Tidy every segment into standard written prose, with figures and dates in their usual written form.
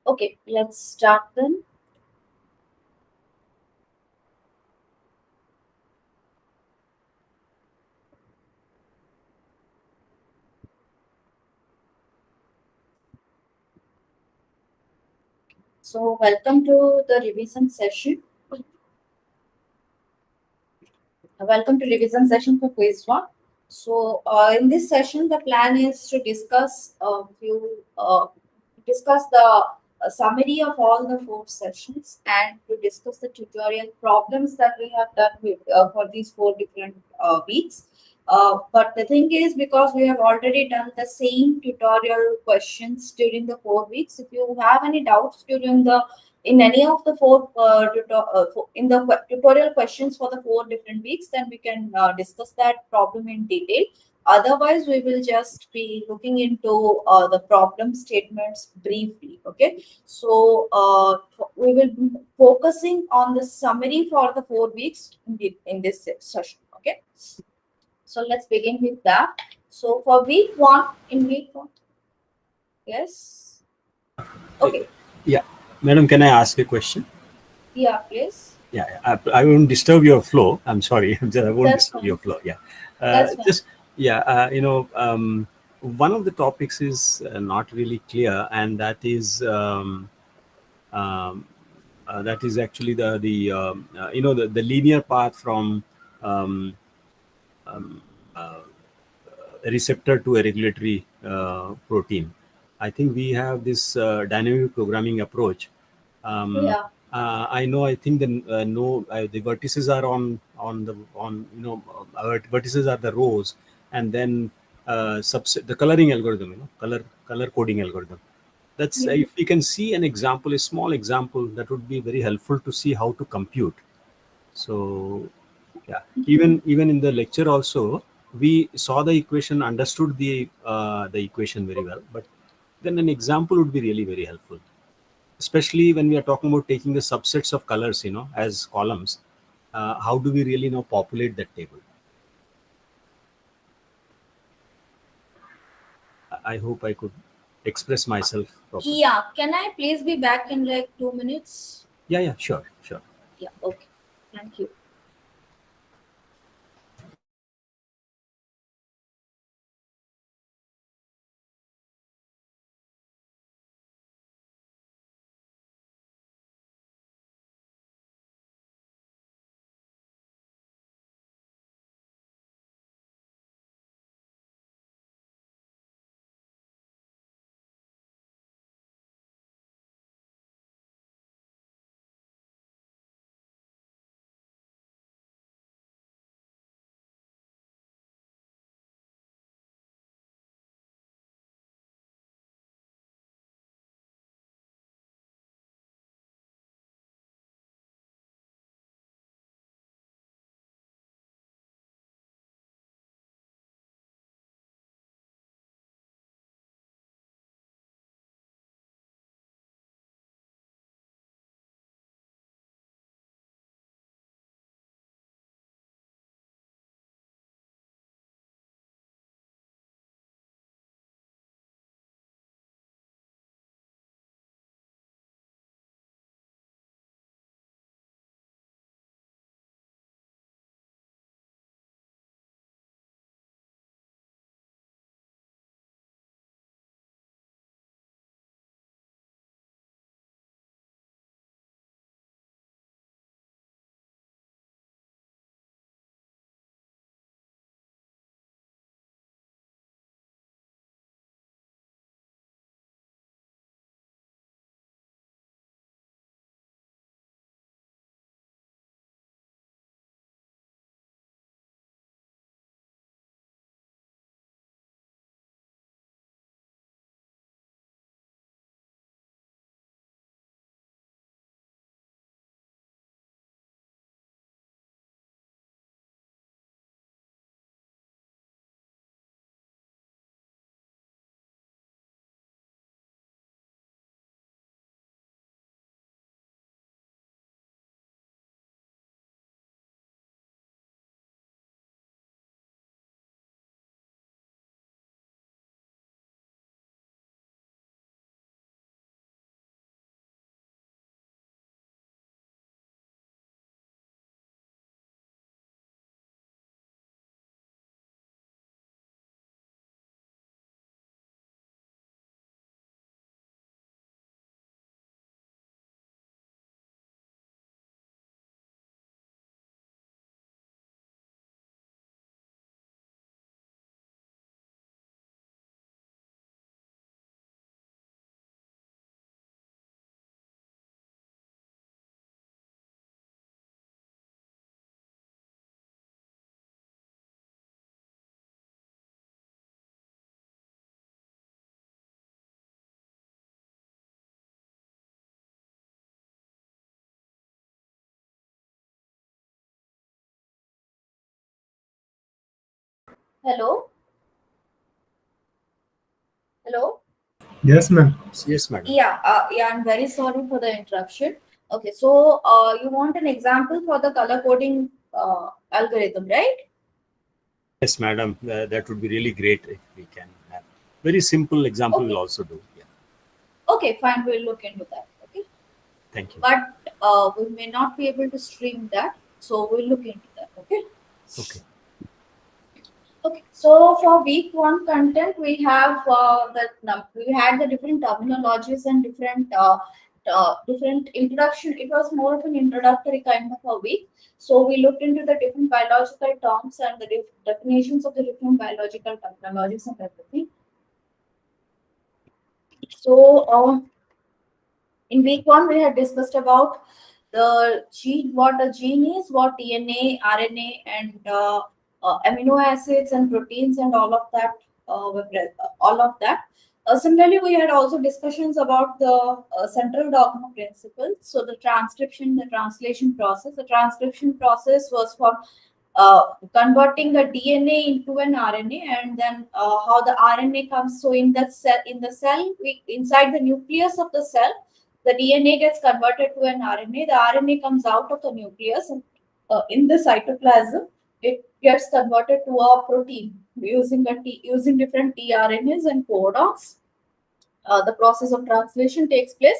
Okay, let's start then. So, welcome to the revision session. Welcome to revision session for quiz one. So, in this session, the plan is to discuss a few, discuss the summary of all the four sessions and to discuss the tutorial problems that we have done with for these four different weeks. But the thing is, because we have already done the same tutorial questions during the 4 weeks, if you have any doubts during the in any of the in the tutorial questions for the 4 different weeks, then we can discuss that problem in detail. Otherwise, we will just be looking into the problem statements briefly. Okay, so we will be focusing on the summary for the 4 weeks in this session. Okay, so let's begin with that. So for week one, in week one, yes, Uh, okay, Yeah, madam, can I ask a question? yeah, please, I won't disturb your flow. I'm sorry, I won't that's disturb your fine. flow. That's fine. Just yeah, one of the topics is not really clear, and um, that is actually the linear path from um, receptor to a regulatory protein. I think we have this dynamic programming approach. Um, Yeah. I know. I think the vertices are on the on vertices are the rows, and then subset the coloring algorithm. Color coding algorithm. That's Yeah. if we can see an example, a small example, that would be very helpful to see how to compute. So yeah, even in the lecture also, we saw the equation, understood the equation very well, but then an example would be really very helpful, especially when we are talking about taking the subsets of colors, as columns. How do we really now populate that table? I hope I could express myself properly. Yeah. Can I please be back in like 2 minutes? Yeah, sure, sure. Yeah. Okay. Thank you. Hello? Hello? Yes, ma'am. Yes, madam. Yeah, I'm very sorry for the interruption. Okay, so you want an example for the color coding algorithm, right? Yes, madam. That would be really great if we can have. Very simple example will Okay, also do. Yeah. okay, fine, we'll look into that. Okay, Thank you. but we may not be able to stream that, so we'll look into that. Okay. Okay. Okay, so for week one content, we have we had the different terminologies and different introduction. It was more of an introductory kind of a week. So we looked into the different biological terms and the definitions of the different biological terminologies and everything. So in week one, we had discussed about the gene, what the gene is, what DNA, RNA, and amino acids and proteins and all of that. All of that. Similarly, we had also discussions about the central dogma principle. So the transcription, the translation process. The transcription process was for converting the DNA into an RNA, and then how the RNA comes. So in the cell, inside the nucleus of the cell, the DNA gets converted to an RNA. The RNA comes out of the nucleus, and in the cytoplasm, it gets converted to a protein using different tRNAs and codons. The process of translation takes place,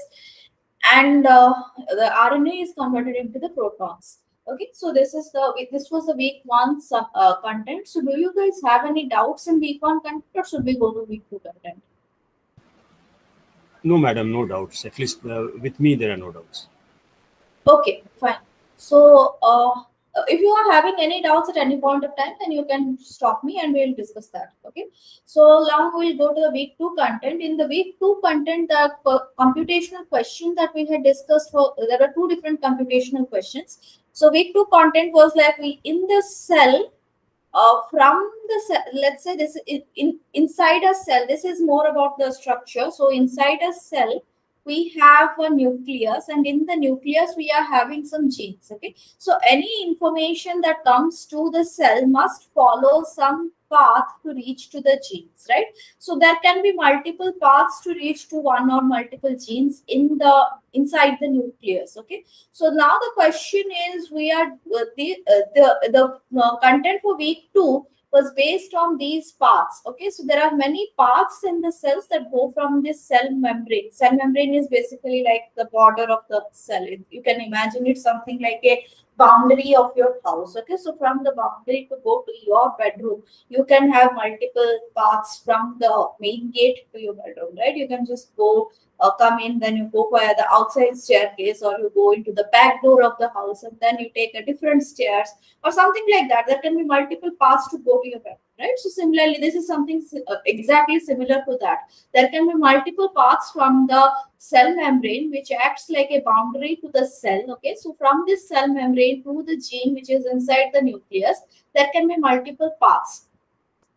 and the RNA is converted into the protons. Okay, so this was the week one content. So, do you guys have any doubts in week one content, or should we go to week two content? No, madam. No doubts. At least with me, there are no doubts. Okay, fine. So, if you are having any doubts at any point of time, then you can stop me and we'll discuss that. Okay. So now we'll go to the week two content. In the week two content, the computational question that we had discussed, there are two different computational questions. So week two content was like we in the cell. From the cell, let's say this is inside a cell. This is more about the structure. So inside a cell, we have a nucleus, and in the nucleus we are having some genes. Okay, so any information that comes to the cell must follow some path to reach to the genes, right? So there can be multiple paths to reach to one or multiple genes inside the nucleus. Okay, so now the question is, we are the content for week two was based on these paths. Okay, so there are many paths in the cells that go from this cell membrane. Cell membrane is basically like the border of the cell. You can imagine it something like a boundary of your house. Okay, so from the boundary to go to your bedroom, you can have multiple paths from the main gate to your bedroom, right? You can just go come in, then you go via the outside staircase, or you go into the back door of the house, and then you take a different stairs or something like that. There can be multiple paths to go to your bed, right? So similarly, this is something exactly similar to that. There can be multiple paths from the cell membrane, which acts like a boundary to the cell. Okay, so from this cell membrane to the gene which is inside the nucleus, there can be multiple paths.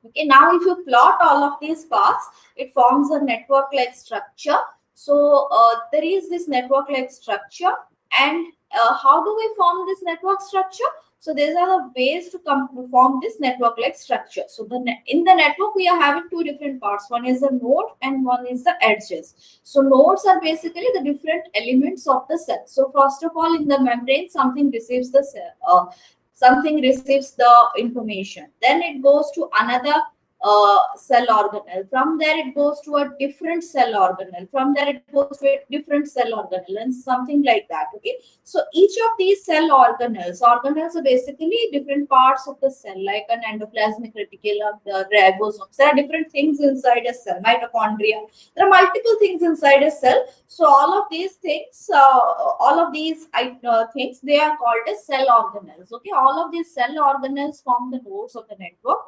Okay, now if you plot all of these paths, it forms a network-like structure. So there is this network-like structure, and how do we form this network structure? So these are the ways to form this network-like structure. So in the network, we are having two different parts. One is the node and one is the edges. So nodes are basically the different elements of the cell. So first of all, in the membrane, something receives the cell. Something receives the information, then it goes to another cell organelle. From there it goes to a different cell organelle. From there it goes to a different cell organelle, and something like that. Okay, so each of these organelles are basically different parts of the cell, like an endoplasmic reticulum, the ribosomes. There are different things inside a cell, mitochondria. There are multiple things inside a cell. So all of these things, things, they are called as cell organelles. Okay, all of these cell organelles form the nodes of the network.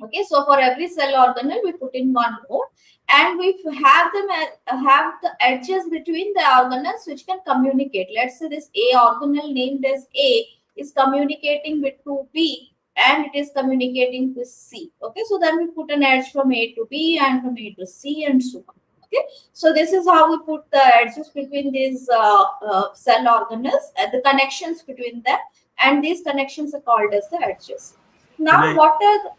Okay, so for every cell organelle, we put in one node, and we have the edges between the organelles which can communicate. Let's say this A organelle named as A is communicating with to B, and it is communicating with C. Okay, so then we put an edge from A to B and from A to C and so on. Okay, so this is how we put the edges between these cell organelles and the connections between them, and these connections are called as the edges. Now, what are the,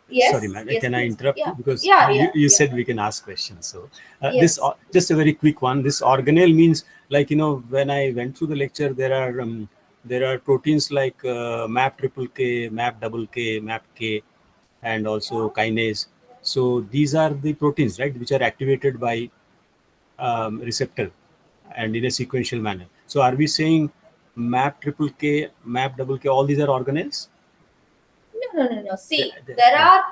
yes? Sorry, ma'am. Yes, can I please. interrupt Yeah. you? Because Yeah, you said we can ask questions. So Yes. just a very quick one. This organelle means, like, when I went through the lecture, there are proteins like MAP triple K, MAP double K, MAP K, and also kinase. So these are the proteins, right, which are activated by receptor and in a sequential manner. So are we saying MAP triple K, MAP double K, all these are organelles? No. See, there are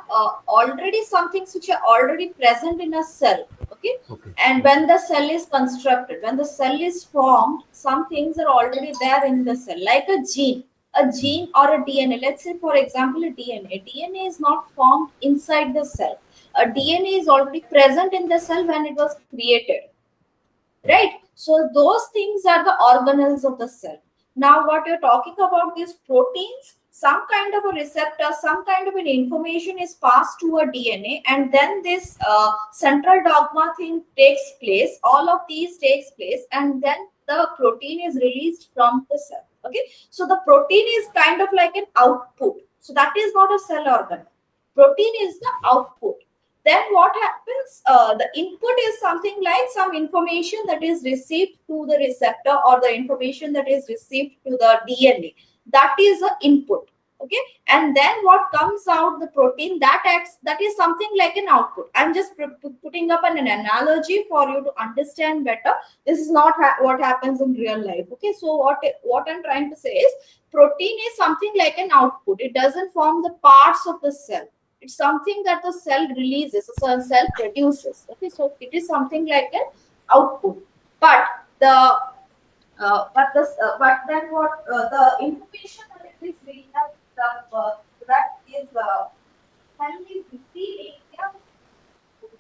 already some things which are already present in a cell. Okay. And when the cell is constructed, when the cell is formed, some things are already there in the cell, like a gene or a DNA. Let's say, for example, a DNA. DNA is not formed inside the cell. A DNA is already present in the cell when it was created. Right? So those things are the organelles of the cell. Now, what you're talking about is proteins, some kind of a receptor, some kind of an information is passed to a DNA, and then this central dogma thing takes place. All of these takes place, and then the protein is released from the cell. Okay, so the protein is kind of like an output. So that is not a cell organ. Protein is the output. Then what happens? The input is something like some information that is received to the receptor, or the information that is received to the DNA. That is the input. Okay, and then what comes out, the protein that acts, that is something like an output. I'm just putting up an analogy for you to understand better. This is not what happens in real life. Okay, so what I'm trying to say is, protein is something like an output. It doesn't form the parts of the cell. It's something that the cell releases, so the cell produces. Okay, so it is something like an output. But but then what the information that it is being that is can be receiving.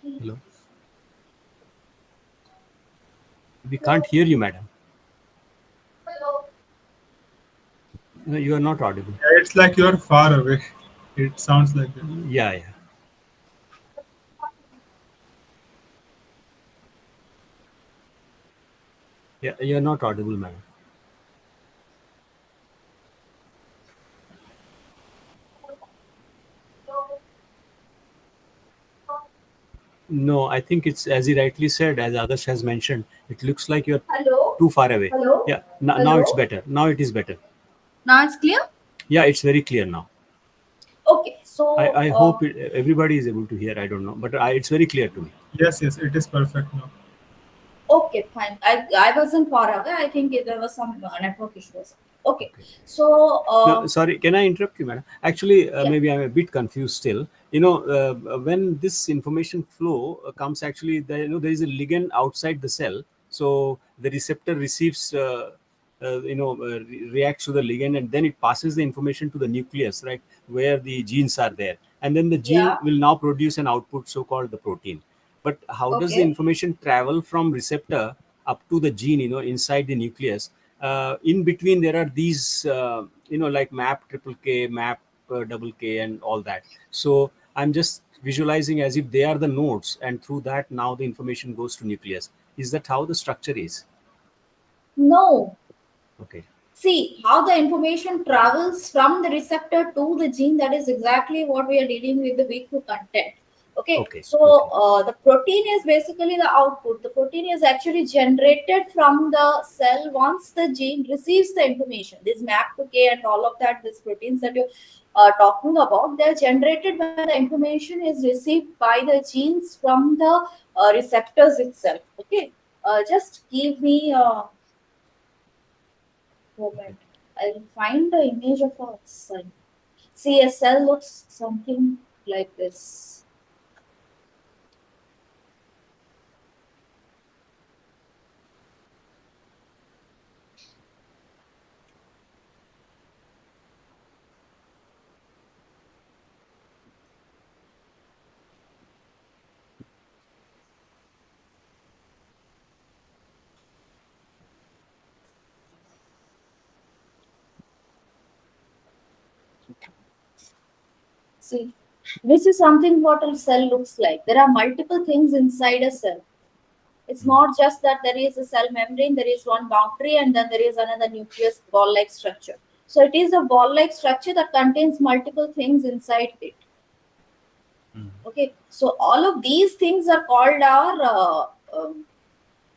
Hello. We can't hear you, madam. Hello. No, you are not audible. It's like you are far away. It sounds like that. Yeah. Yeah, you are not audible, madam. No, I think it's, as he rightly said, as Adarsh has mentioned, it looks like you're too far away. Hello? Yeah, now it's better. Now it is better. Now it's clear? Yeah, it's very clear now. Okay, so I hope everybody is able to hear. I don't know, but it's very clear to me. Yes, it is perfect now. Okay, fine. I wasn't far away. I think there was some network issues. Okay. So no, sorry, can I interrupt you, madam? Actually, maybe I'm a bit confused still. When this information flow comes, actually, there is a ligand outside the cell. So the receptor receives, reacts to the ligand, and then it passes the information to the nucleus, right, where the genes are there, and then the gene will now produce an output, so-called the protein. But how does the information travel from receptor up to the gene, inside the nucleus? In between, there are these, like MAP triple K, MAP double K, and all that. So I'm just visualizing as if they are the nodes, and through that, now the information goes to nucleus. Is that how the structure is? No. Okay. See, how the information travels from the receptor to the gene, that is exactly what we are dealing with the weak content. Okay. So the protein is basically the output. The protein is actually generated from the cell once the gene receives the information. This MAP2K and all of that, these proteins that you're talking about, they're generated when the information is received by the genes from the receptors itself. Okay. Just give me a moment. I'll find the image of a cell. See, a cell looks something like this. See, this is something what a cell looks like. There are multiple things inside a cell. It's not just that there is a cell membrane, there is one boundary, and then there is another nucleus ball-like structure. So it is a ball-like structure that contains multiple things inside it. Okay, so all of these things are called our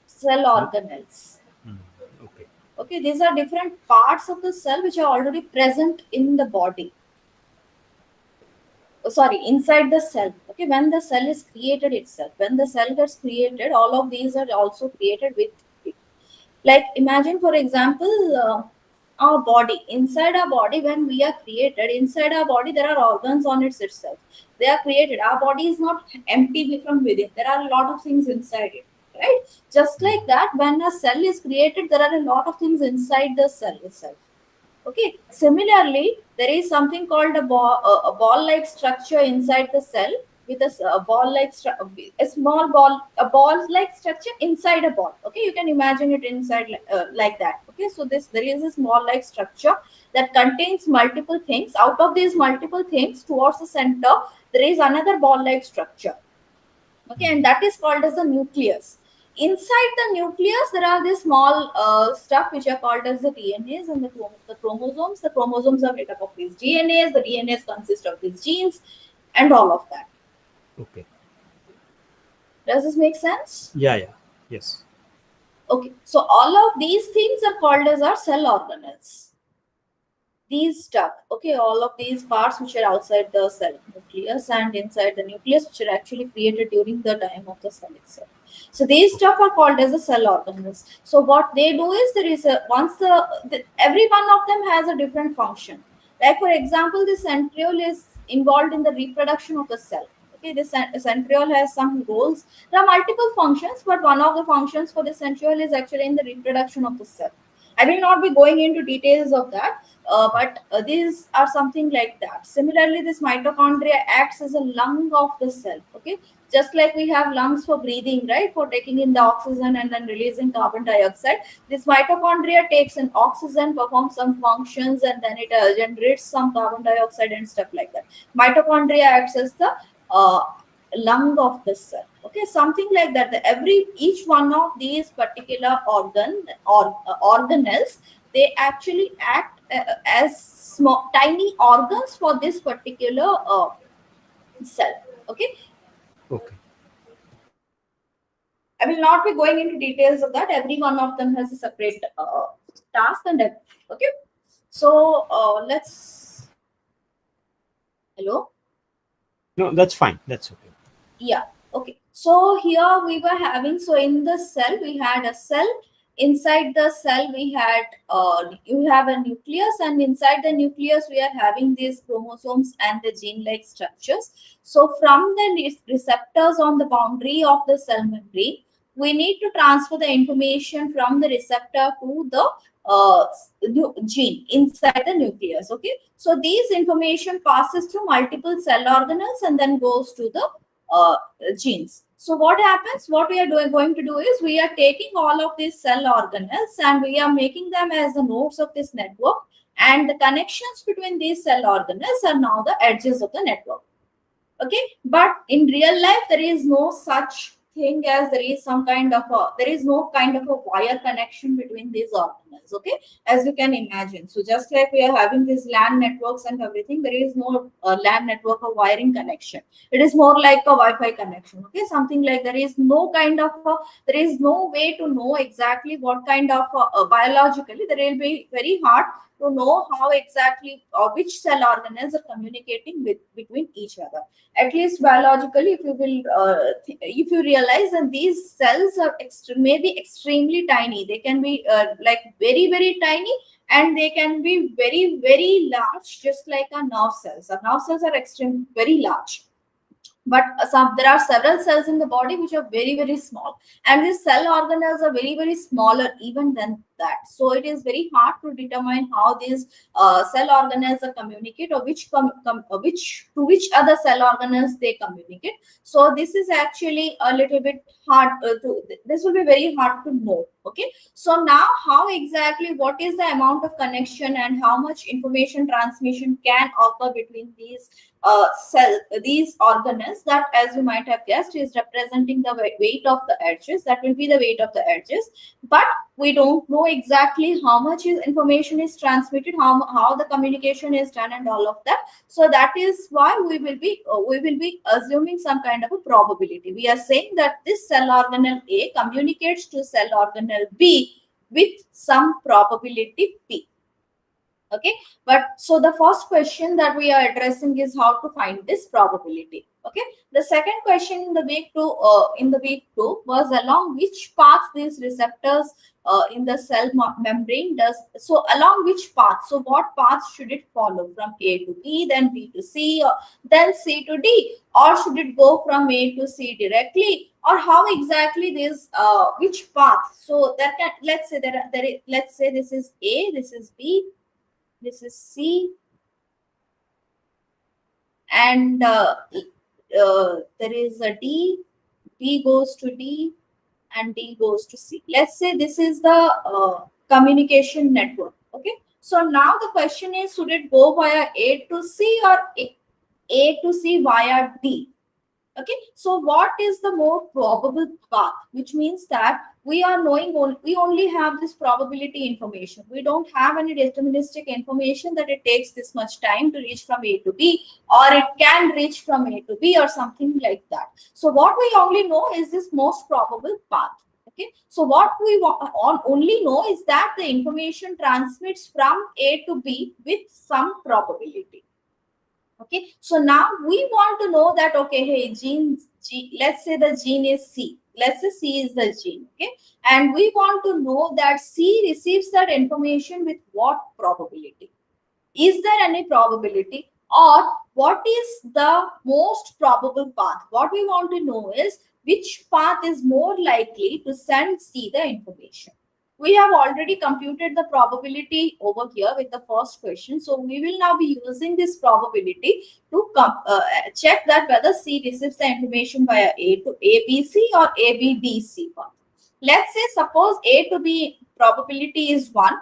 cell organelles. Okay. Okay, these are different parts of the cell which are already present in the body. Sorry, inside the cell. Okay, when the cell is created itself, when the cell gets created, all of these are also created with it. Like imagine, for example, our body. Inside our body, when we are created, inside our body there are organs on itself. They are created. Our body is not empty from within. There are a lot of things inside it, right? Just like that, when a cell is created, there are a lot of things inside the cell itself. Okay. Similarly, there is something called a ball-like structure inside the cell with a ball-like a small ball, a ball-like structure inside a ball. Okay, you can imagine it inside like that. Okay, so there is a small-like structure that contains multiple things. Out of these multiple things, towards the center, there is another ball-like structure. Okay, and that is called as the nucleus. Inside the nucleus, there are these small stuff which are called as the DNAs and the chromosomes. The chromosomes are made up of these DNAs. The DNAs consist of these genes and all of that. Okay. Does this make sense? Yeah. Yes. Okay, so all of these things are called as our cell organelles. These stuff, okay, all of these parts which are outside the cell nucleus and inside the nucleus, which are actually created during the time of the cell itself. So these stuff are called as the cell organelles. So what they do is there is every one of them has a different function. Like for example, the centriole is involved in the reproduction of the cell. Okay, the centriole has some roles. There are multiple functions, but one of the functions for the centriole is actually in the reproduction of the cell. I will not be going into details of that, but these are something like that. Similarly, this mitochondria acts as a lung of the cell. Okay, just like we have lungs for breathing, right, for taking in the oxygen and then releasing carbon dioxide. This mitochondria takes in oxygen, performs some functions, and then it generates some carbon dioxide and stuff like that. Mitochondria acts as the lung of the cell. Okay, something like that. Each one of these particular organelles, they actually act as small tiny organs for this particular cell. Okay, I will not be going into details of that. Every one of them has a separate task and everything. Okay, so let's. Hello. No, that's fine. That's okay. Yeah. Okay. So here we were having, so in the cell, we had a cell. Inside the cell, we had, you have a nucleus, and inside the nucleus, we are having these chromosomes and the gene-like structures. So from the receptors on the boundary of the cell membrane, we need to transfer the information from the receptor to the gene inside the nucleus. Okay. So these information passes through multiple cell organelles and then goes to the genes. So what happens, what we are going to do is we are taking all of these cell organelles and we are making them as the nodes of this network, and the connections between these cell organelles are now the edges of the network. Okay, but in real life there is no such thing as there is no kind of a wire connection between these organelles. Okay, as you can imagine. So just like we are having these LAN networks and everything, there is no LAN network or wiring connection. It is more like a Wi-Fi connection. Okay, something like there is no way to know exactly what kind of biologically there will be very hard to know how exactly or which cell organelles are communicating between each other. At least biologically, if you realize that these cells are maybe extremely tiny, they can be like very, very tiny, and they can be very, very large, just like our nerve cells. Our nerve cells are very large. But there are several cells in the body which are very, very small, and these cell organelles are very, very smaller even than that. So it is very hard to determine how these cell organelles are communicate, or which other cell organelles they communicate. So this is actually a little bit hard this will be very hard to know. Okay, so now what is the amount of connection and how much information transmission can occur between these these organelles, that, as you might have guessed, is representing the weight of the edges. That will be the weight of the edges. But We don't know exactly how much information is transmitted, how the communication is done, and all of that. So that is why we will be assuming some kind of a probability. We are saying that this cell organelle A communicates to cell organelle B with some probability P. Okay, but so the first question that we are addressing is how to find this probability. Okay, the second question in the week two was along which path these receptors in the cell membrane does, so along which path, so what path should it follow, from A to B, then B to C, or then C to D, or should it go from A to C directly, or how exactly this which path. So that can, let's say let's say this is A, this is B, this is C, and there is a D. B goes to D, and D goes to C. Let's say this is the communication network. Okay. So now the question is, should it go via A to C or A to C via D? Okay, so what is the more probable path? Which means that we are knowing, we only have this probability information. We don't have any deterministic information that it takes this much time to reach from A to B, or it can reach from A to B, or something like that. So what we only know is this most probable path. Okay, so what we only know is that the information transmits from A to B with some probability. Okay, so now we want to know that, okay, hey, let's say the gene is C. Let's say C is the gene. Okay, and we want to know that C receives that information with what probability? Is there any probability, or what is the most probable path? What we want to know is which path is more likely to send C the information. We have already computed the probability over here with the first question. So we will now be using this probability to check that whether C receives the information via A to ABC or ABDC path. Let's say suppose A to B probability is 1.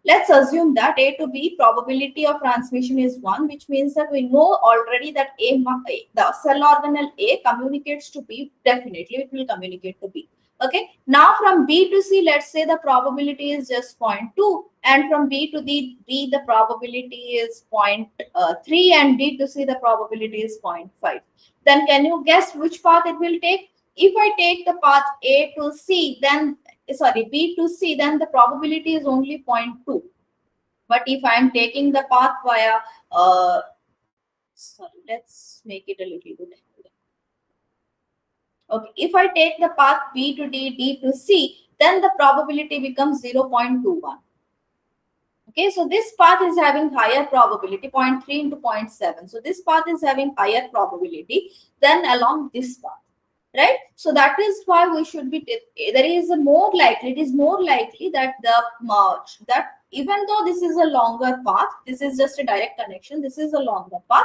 Let's assume that A to B probability of transmission is 1, which means that we know already that the cell organelle A communicates to B. Definitely it will communicate to B. Okay, now from B to C, let's say the probability is just 0.2, and from B to D the probability is 0.3, and D to C the probability is 0.5. Then can you guess which path it will take? If I take the path A to C, then B to C, then the probability is only 0.2. But if I am taking the path via let's make it a little bit. Okay, if I take the path B to D, D to C, then the probability becomes 0.21. Okay, so this path is having higher probability, 0.3 into 0.7. So this path is having higher probability than along this path, right? So that is why we should be, it is more likely that that even though this is a longer path, this is just a direct connection, this is a longer path,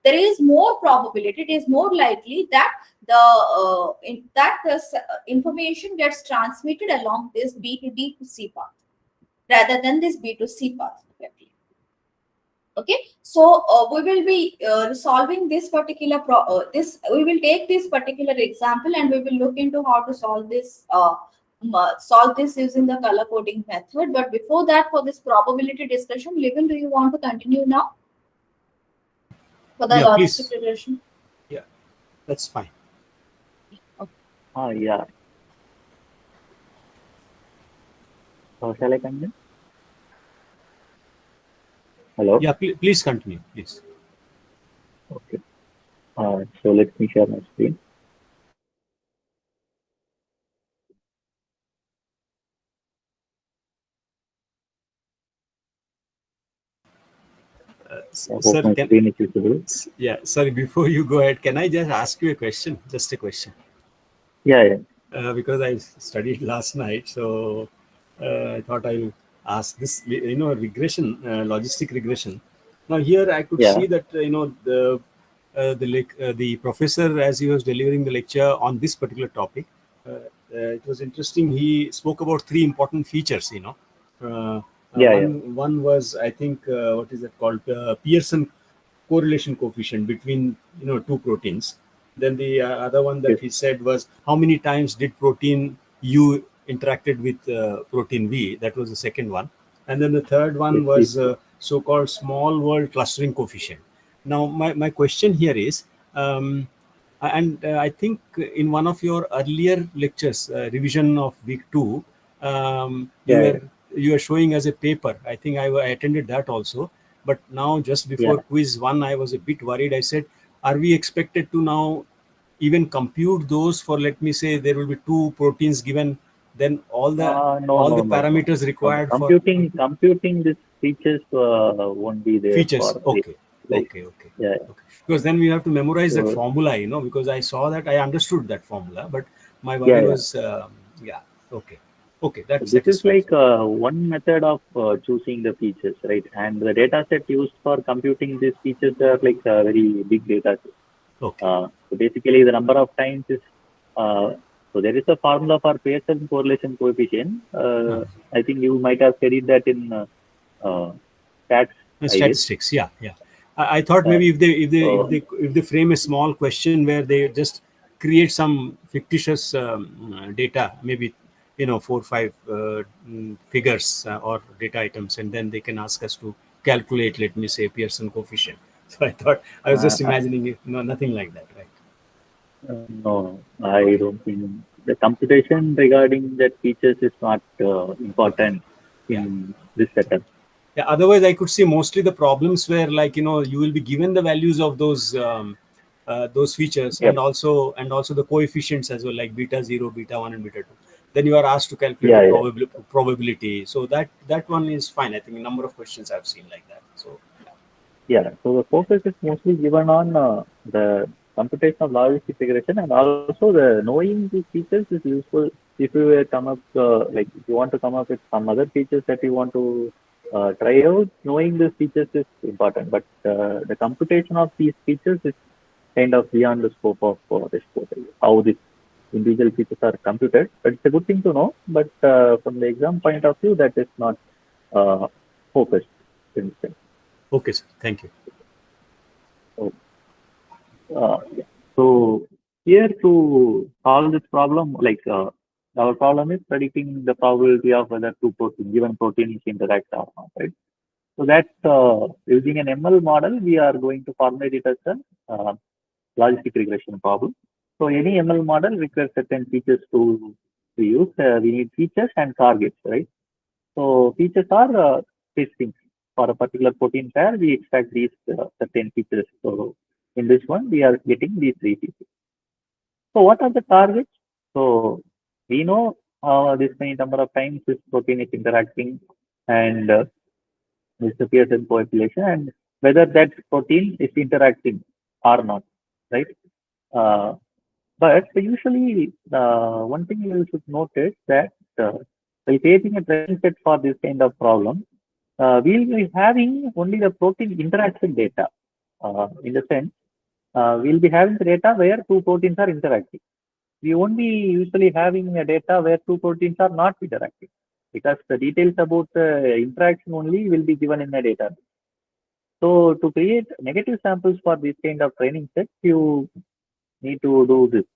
there is more probability, it is more likely that the information gets transmitted along this B to D to C path rather than this B to C path. Okay, so we will be solving this particular we will take this particular example, and we will look into how to solve this using the color coding method. But before that, for this probability discussion, Livin, do you want to continue now for the logistic regression? Yeah, that's fine. Okay. Yeah. So shall I continue? Hello? Yeah, please continue, please. Okay. So let me share my screen. Sir, sorry, before you go ahead, can I just ask you a question? Just a question. Yeah. Because I studied last night, so I thought I'll ask this, regression, logistic regression. Now here I could see that, the professor, as he was delivering the lecture on this particular topic, it was interesting. He spoke about 3 important features, One was, I think, what is it called? Pearson correlation coefficient between, 2 proteins. Then the other one that he said was how many times did protein U interacted with protein V. That was the second one. And then the third one was so-called small world clustering coefficient. Now, my question here is, I think in one of your earlier lectures, revision of week 2, you were showing as a paper. I think I attended that also. But now, just before quiz 1, I was a bit worried. I said, are we expected to now even compute those for, let me say, there will be 2 proteins given, then all the parameters required computing these features won't be there features. for Okay. okay. Because then we have to memorize that formula, because I saw that, I understood that formula, but my worry was, okay, that's this is like one method of choosing the features, right? And the data set used for computing these features are like a very big data set. Okay. So basically, the number of times is so there is a formula for Pearson correlation coefficient. I think you might have studied that in statistics. Yeah. I thought maybe if they frame a small question where they just create some fictitious data, maybe 4 or 5 figures or data items, and then they can ask us to calculate, let me say, Pearson coefficient. So I thought, I was just imagining it. No, nothing like that, right? No, I don't think the computation regarding that features is not important in this setup. Yeah, otherwise I could see mostly the problems where, like, you will be given the values of those features, and also the coefficients as well, like beta 0, beta 1, and beta 2. Then you are asked to calculate probability. So that one is fine. I think a number of questions I've seen like that. So so the focus is mostly given on the computation of logistic regression, and also the knowing these features is useful if you come up if you want to come up with some other features that you want to try out. Knowing these features is important, but the computation of these features is kind of beyond the scope of this course. How these individual features are computed, but it's a good thing to know. But from the exam point of view, that is not focused in this sense. Okay, sir. Thank you. So here to solve this problem, our problem is predicting the probability of whether given protein is interact or not, right? So that using an ML model, we are going to formulate it as a logistic regression problem. So any ML model requires certain features to use. We need features and targets, right? So features are these things. For a particular protein pair, we extract these certain features. So in this one, we are getting these 3 features. So what are the targets? So we know this many number of times this protein is interacting, and this appears in population, and whether that protein is interacting or not, right? But usually, one thing you should notice that by creating a training set for this kind of problem, we'll be having only the protein interaction data. In the sense, we'll be having the data where 2 proteins are interacting. We won't be usually having a data where 2 proteins are not interacting, because the details about the interaction only will be given in the data. So to create negative samples for this kind of training set, you need to do this.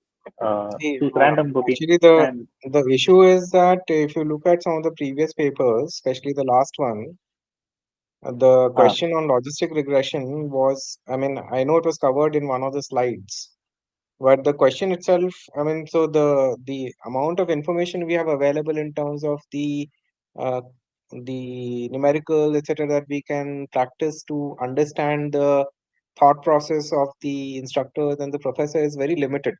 Choose random proteins. Actually, the issue is that if you look at some of the previous papers, especially the last one, the question on logistic regression was, I mean, I know it was covered in one of the slides, but the question itself, I mean, so the amount of information we have available in terms of the numerical, etc., that we can practice to understand the thought process of the instructors and the professor is very limited.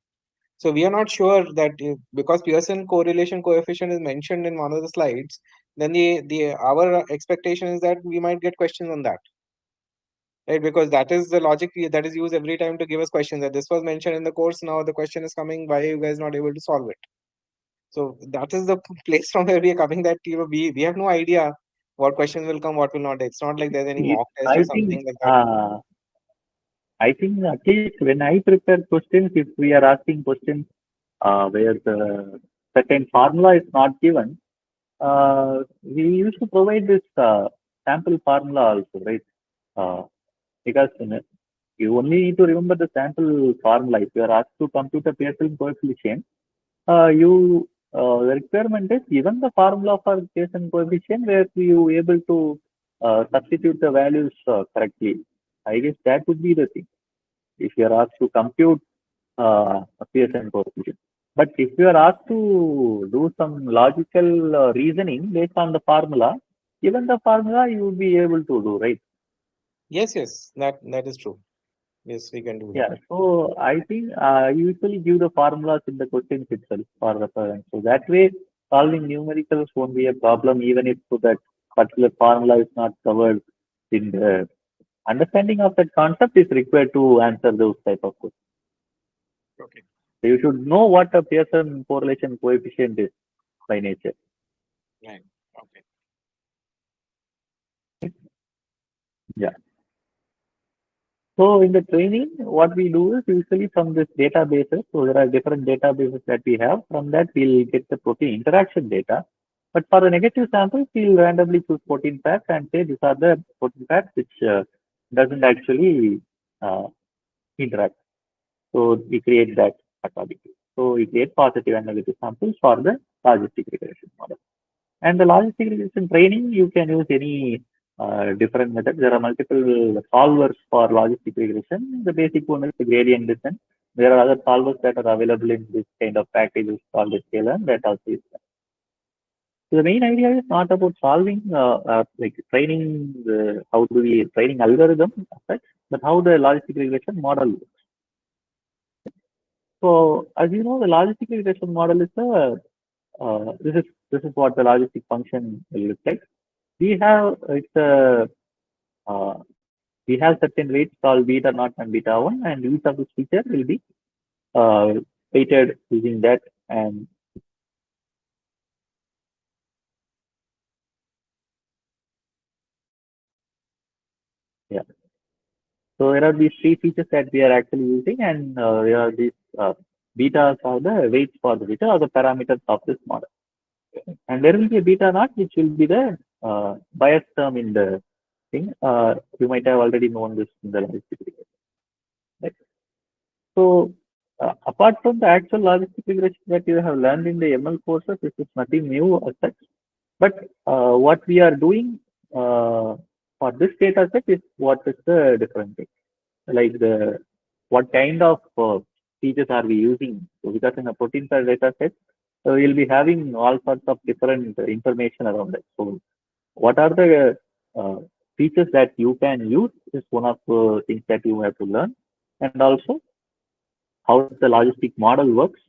So we are not sure that because Pearson correlation coefficient is mentioned in one of the slides, then our expectation is that we might get questions on that, right? Because that is the logic that is used every time to give us questions. That this was mentioned in the course. Now the question is coming. Why are you guys not able to solve it? So that is the place from where we are coming. That we have no idea what questions will come, what will not. It's not like there's any mock test or something like that. I think at least when I prepare questions, if we are asking questions where the certain formula is not given, we used to provide this sample formula also, right? Because you only need to remember the sample formula. If you are asked to compute a Pearson coefficient, you the requirement is given the formula for Pearson coefficient where you able to substitute the values correctly. I guess that would be the thing. If you are asked to compute a Pearson coefficient. But if you are asked to do some logical reasoning based on the formula, given the formula, you would be able to do, right? Yes, yes, that is true. Yes, we can do that. Yeah. So I think you usually give the formulas in the questions itself for reference. So that way, solving numericals won't be a problem, even if that particular formula is not covered in the understanding of that concept is required to answer those type of questions. Okay. So you should know what a Pearson correlation coefficient is by nature. Right. Okay. Yeah. So in the training, what we do is usually from this databases. So there are different databases that we have. From that, we'll get the protein interaction data. But for the negative samples, we'll randomly choose protein pairs and say these are the protein pairs which doesn't actually interact. So we create that accordingly. So we create positive and negative samples for the logistic regression model. And the logistic regression training, you can use any different methods. There are multiple solvers for logistic regression. The basic one is the gradient descent. There are other solvers that are available in this kind of packages called the scalar that also is there. So the main idea is not about solving, like training, how do we training algorithm, but how the logistic regression model works. So as you know, the logistic regression model is this is what the logistic function will look like. We have we have certain weights called beta naught and beta 1, and each of this feature will be weighted using that. And yeah, so there are these three features that we are actually using, and there are these betas are the weights for the beta or the parameters of this model. And there will be a beta naught, which will be the bias term in the thing. You might have already known this in the logistic regression. Right? So apart from the actual logistic regression that you have learned in the ML courses, this is nothing new as such. But what we are doing for this data set is what is the different thing. Like what kind of features are we using? So because in a protein pair data set, we'll be having all sorts of different information around it. So what are the features that you can use is one of the things that you have to learn. And also how the logistic model works.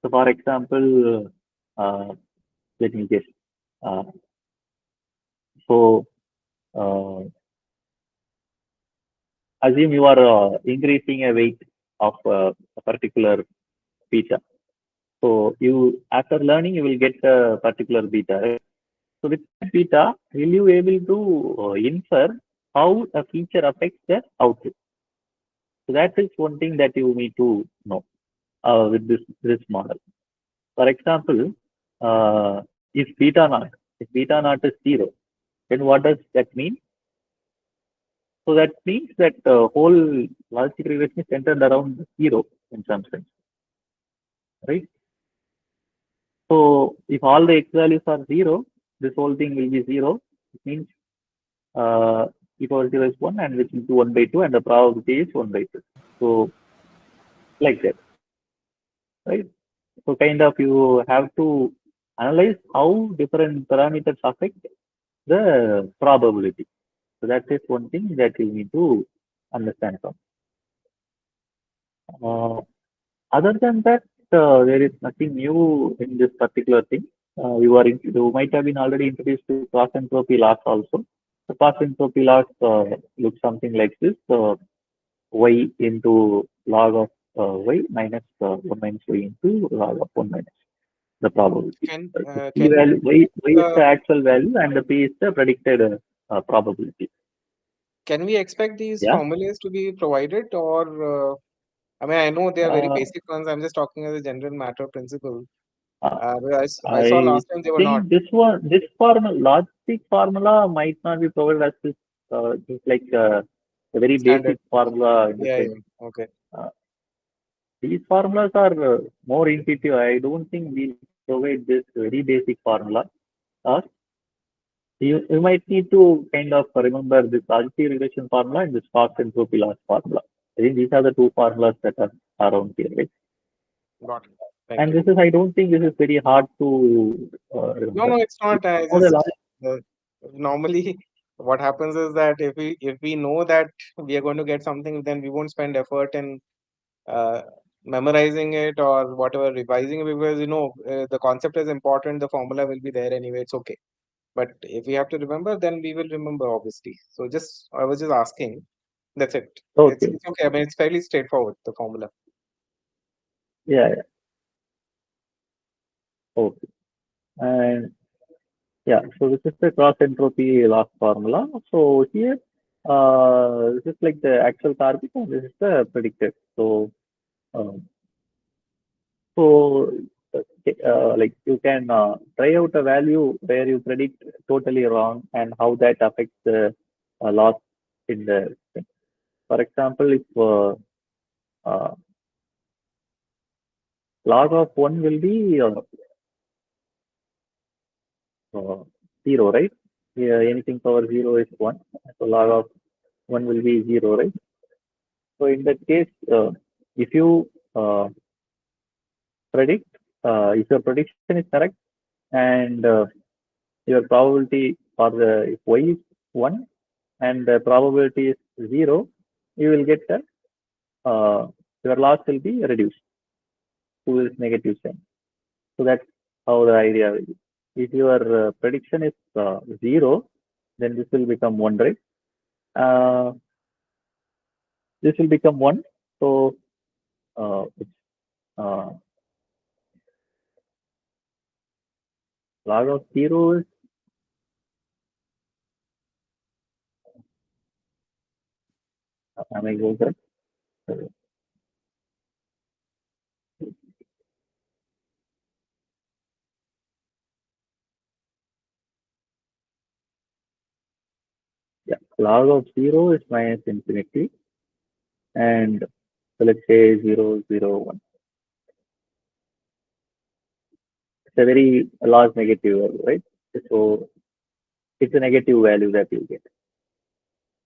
So for example, let me guess. So assume you are increasing a weight of a particular feature. So you, after learning, you will get a particular beta. Right? So with that beta, will you able to infer how a feature affects the output? So that is one thing that you need to know with this model. For example, if beta naught is 0, then what does that mean? So that means that the whole logistic regression is centered around 0 in some sense, right? So if all the x values are 0, this whole thing will be 0. It means e power 0 is 1, and which is 1 by 2, and the probability is 1 by 2. So like that, right? So kind of you have to analyze how different parameters affect the probability. So that is one thing that you need to understand from. Other than that, there is nothing new in this particular thing. You might have been already introduced to cross entropy loss also. The cross entropy loss looks something like this: y into log of y minus 1 minus y into log of 1 minus the probability. Can The can value, y is the uh, actual value, and the p is the predicted probability. can we expect these Yeah. formulas to be provided, or I mean, I know they are very Uh, basic ones. I'm just talking as a general matter principle. uh, But I saw I last time they were not. think this formula, logistic formula might not be provided as this, just like a very Standard. basic formula in the Yeah, sense. yeah. Okay. Uh, these formulas are more intuitive. I don't think we provide this very basic formula, or you might need to kind of remember this Rajati regression formula and this cost entropy loss formula. I think these are the two formulas that are around here, right? Got it. Thank And you. this is, I don't think this is very hard to remember. No, it's not. I All the just logic- normally what happens is that if we know that we are going to get something, then we won't spend effort in uh, memorizing it or whatever, revising it, because the concept is important. The formula will be there anyway. It's okay. But if we have to remember, then we will remember, obviously. So I was just asking. That's it. Okay. It's okay. I mean, it's fairly straightforward, the formula. Yeah. Okay. And yeah, so this is the cross entropy loss formula. So here, this is like the actual target and this is the predicted. So, um, like you can try out a value where you predict totally wrong and how that affects the loss in the thing. For example, if log of 1 will be 0, right? Yeah, anything power 0 is 1. So log of 1 will be 0, right? So in that case, if you predict, if your prediction is correct and your probability for the if y is 1 and the probability is 0, you will get that your loss will be reduced to this negative sign. So that's how the idea will be. If your prediction is 0, then this will become 1, right? This will become 1. So log of 0 is am I going correct? Yeah, log of 0 is minus infinity, and so let's say 0, 0, 1. It's a very large negative value, right? So it's a negative value that you get.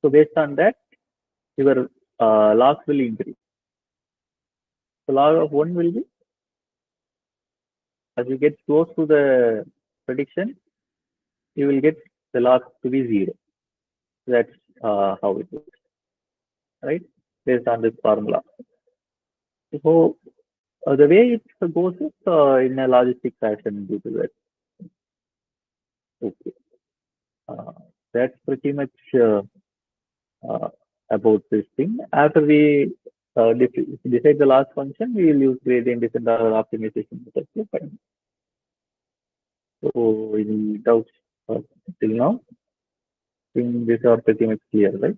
So based on that, your loss will increase. So log of 1 will be, as you get close to the prediction, you will get the loss to be 0. That's how it works, right? Based on this formula. So the way it goes is in a logistic fashion due to that. Okay. That's pretty much about this thing. After we decide the last function, we will use gradient descent or optimization method to find. So any doubts till now? I think these are pretty much clear, right?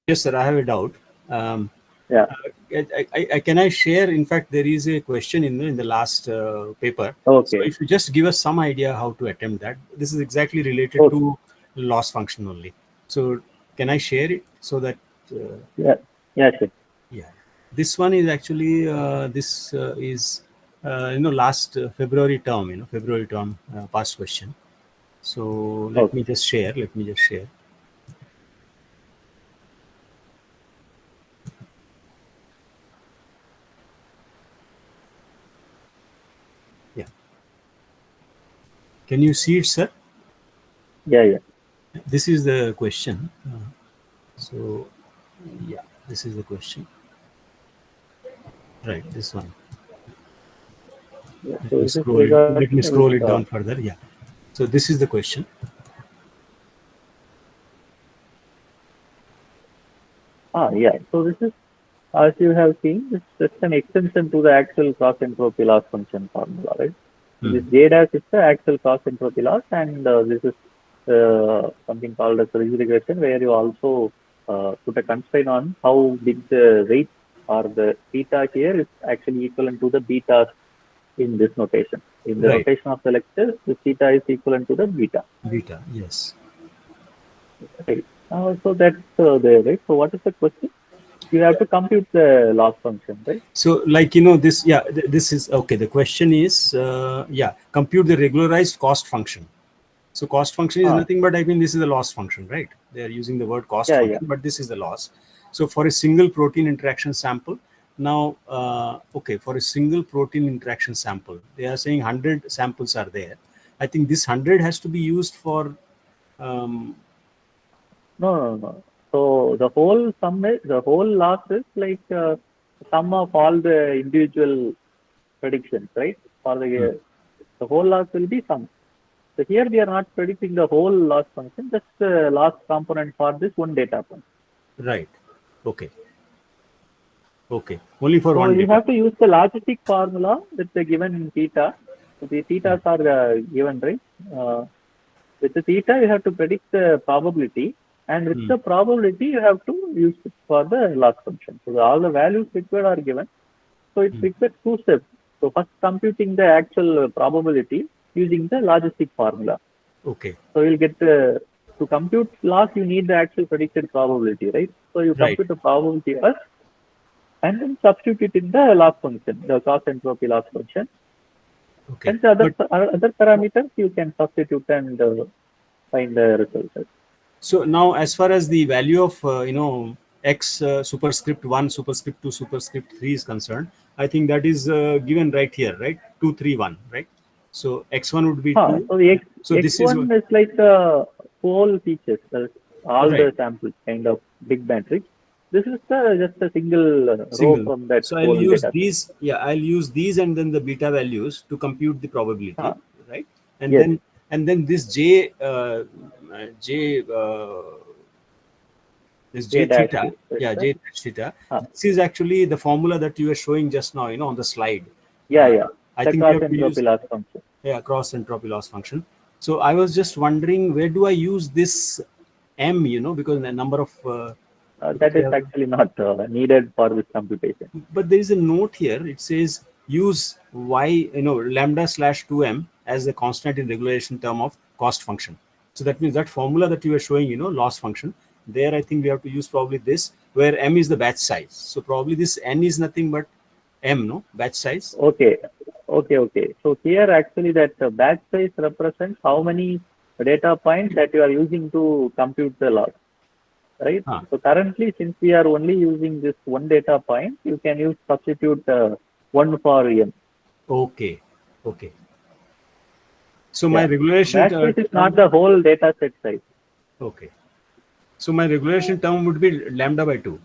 Yes, sir. I have a doubt. Yeah. Can I share? In fact, there is a question in the last paper. Okay. So if you just give us some idea how to attempt that, this is exactly related Okay. to loss function only. So can I share it so that? Yeah. Yeah. Sure. Yeah. This one is actually this is last February term. February term past question. So let me just share. Yeah. Can you see it, sir? Yeah. Yeah. This is the question. So yeah, this is the question. Right, this one. Yeah. Let me scroll it down further. Yeah. So this is the question. Yeah. So this is, as you have seen, this is just an extension to the actual cross entropy loss function formula, right? So this J dash is the actual cross entropy loss, and this is something called as ridge regression, where you also put a constraint on how big the weight or the theta here is actually equivalent to the beta in this notation. In the notation of the lecture, the theta is equivalent to the beta. Beta, yes. Right. So that's there, right? So what is the question? you have to compute the loss function, right? So like, this, this is, okay. The question is, compute the regularized cost function. So cost function is nothing but, I mean, this is the loss function, right? They are using the word cost function, but this is the loss. So for a single protein interaction sample, now, for a single protein interaction sample, they are saying 100 samples are there. I think this 100 has to be used for. No. So the whole loss is like sum of all the individual predictions, right? For the whole loss will be sum. So here we are not predicting the whole loss function, just the loss component for this one data point. Right. Okay. Only for one. So you have to use the logistic formula with the given theta. So the thetas are given, right? With the theta, you have to predict the probability, and with the probability, you have to use it for the loss function. So all the values required are given. So it requires two steps. So first, computing the actual probability using the logistic formula. Okay. So you'll get to compute loss, you need the actual predicted probability, right? So you compute the probability first, and then substitute it in the loss function, the cost entropy loss function. Okay. And the other parameters you can substitute and find the result. So now, as far as the value of x superscript 1, superscript 2, superscript 3 is concerned, I think that is given right here, right? 2, 3, 1, right? So x1 would be 2. So the x1 is like whole features, all the samples, kind of big matrix. This is just a single row from that. So I'll use these. Yeah, I'll use these and then the beta values to compute the probability, right? And then this j theta. Yeah, j dash theta. This is actually the formula that you were showing just now, on the slide. I think cross entropy loss function. Yeah, cross entropy loss function. So I was just wondering, where do I use this m? Because the number of that is actually not needed for this computation. But there is a note here. It says use y, lambda/2m as the constant in regularization term of cost function. So that means that formula that you were showing, loss function, there I think we have to use probably this, where m is the batch size. So probably this n is nothing but m, no? Batch size. Okay. So here actually that batch size represents how many data points that you are using to compute the loss. Right. So currently, since we are only using this one data point, you can substitute 1 for m. Okay. So my regularization term is not the whole data set size. Okay. So my regularization term would be lambda by 2.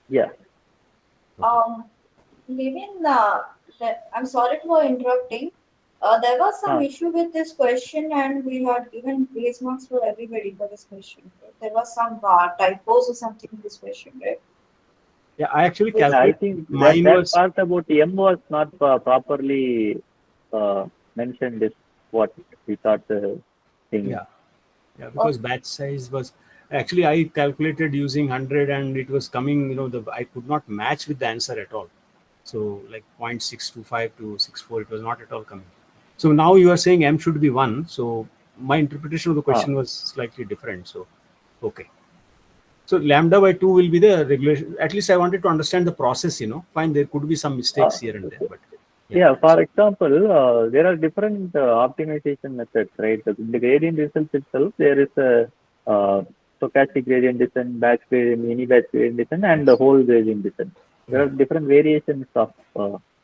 Yeah. Levin, I'm sorry for interrupting. There was some issue with this question, and we had given grace marks for everybody for this question. There was some typos or something in this question, right? Yeah, I actually calculated. I think that part about m was not properly mentioned. Is what we thought the thing. Yeah, because batch size was actually, I calculated using 100, and it was coming. I could not match with the answer at all. So like 0.625 to 64, it was not at all coming. So now you are saying m should be 1. So my interpretation of the question was slightly different. So, okay. So lambda by 2 will be the regulation. At least I wanted to understand the process, Fine, there could be some mistakes here and there. But for example, there are different optimization methods, right? In the gradient results itself, there is a stochastic gradient descent, batch gradient, mini batch gradient descent, and the whole gradient descent. There are different variations of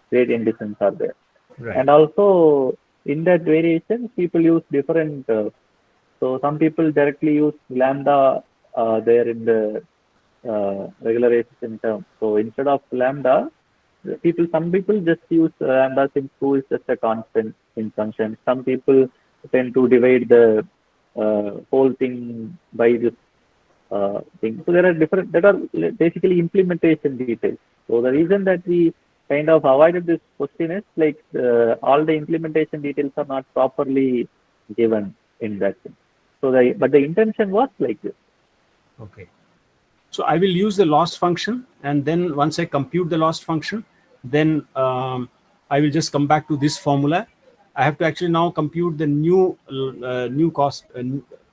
gradient descents are there. Right. And also in that variation, people use different. So some people directly use lambda there in the regularization term. So instead of lambda, some people just use lambda since 2 is just a constant in function. Some people tend to divide the whole thing by this thing. So there are different, that are basically implementation details. So the reason that we kind of avoided this question is like all the implementation details are not properly given in that thing. So but the intention was like this. Okay. So I will use the loss function, and then once I compute the loss function, then I will just come back to this formula. I have to actually now compute the new cost,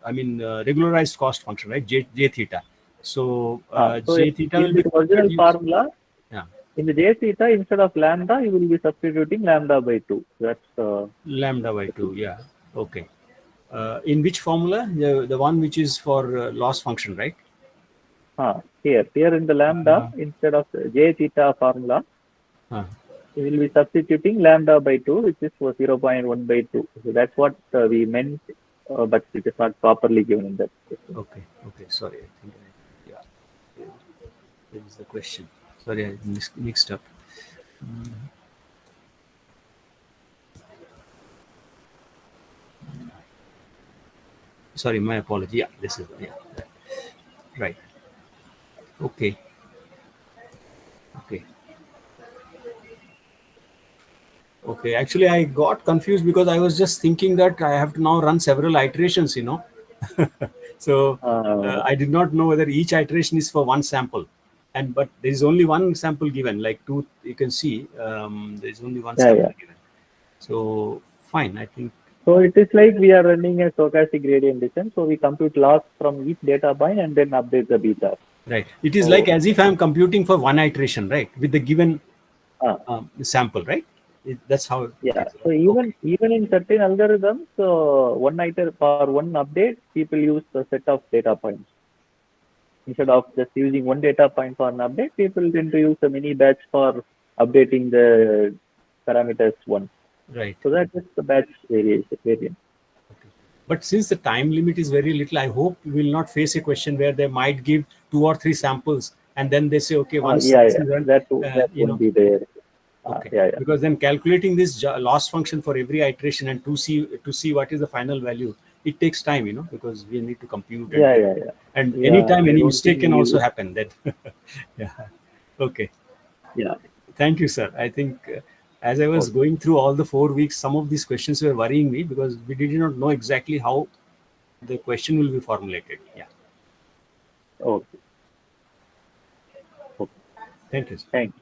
regularized cost function, right? J theta. So So J theta will in be the original used- formula, Yeah. in the J theta, instead of lambda, you will be substituting lambda by 2. That's lambda by 2. Yeah. Okay. In which formula? The one which is for loss function, right? here in the lambda, instead of the J theta formula, Uh, we will be substituting lambda by 2, which is for 0.1 by 2. So that's what we meant, but it is not properly given in that question. okay. Okay. Sorry. I think that is the question. Sorry, I mixed up. Sorry, my apology. Yeah, this is right. Okay. Okay. Okay. Actually, I got confused because I was just thinking that I have to now run several iterations. So I did not know whether each iteration is for one sample, but there is only one sample given. Like two, you can see there is only one sample given. So fine, I think. So it is like we are running a stochastic gradient descent. So we compute loss from each data point and then update the beta. Right. It is like as if I am computing for one iteration, right, with the given sample, right? That's how. So even in certain algorithms, one update, people use a set of data points. Instead of just using one data point for an update, people tend to use a mini batch for updating the parameters once. Right. So that is the batch variant. Okay. But since the time limit is very little, I hope we will not face a question where they might give 2 or 3 samples and then they say, okay, once that won't be there. Okay. Because then calculating this loss function for every iteration and to see what is the final value, it takes time, because we need to compute. And anytime any mistake can also happen. That. Okay. Yeah. Thank you, sir. I think as I was going through all the 4 weeks, some of these questions were worrying me because we did not know exactly how the question will be formulated. Yeah. Okay. Thank you, sir. Thank you.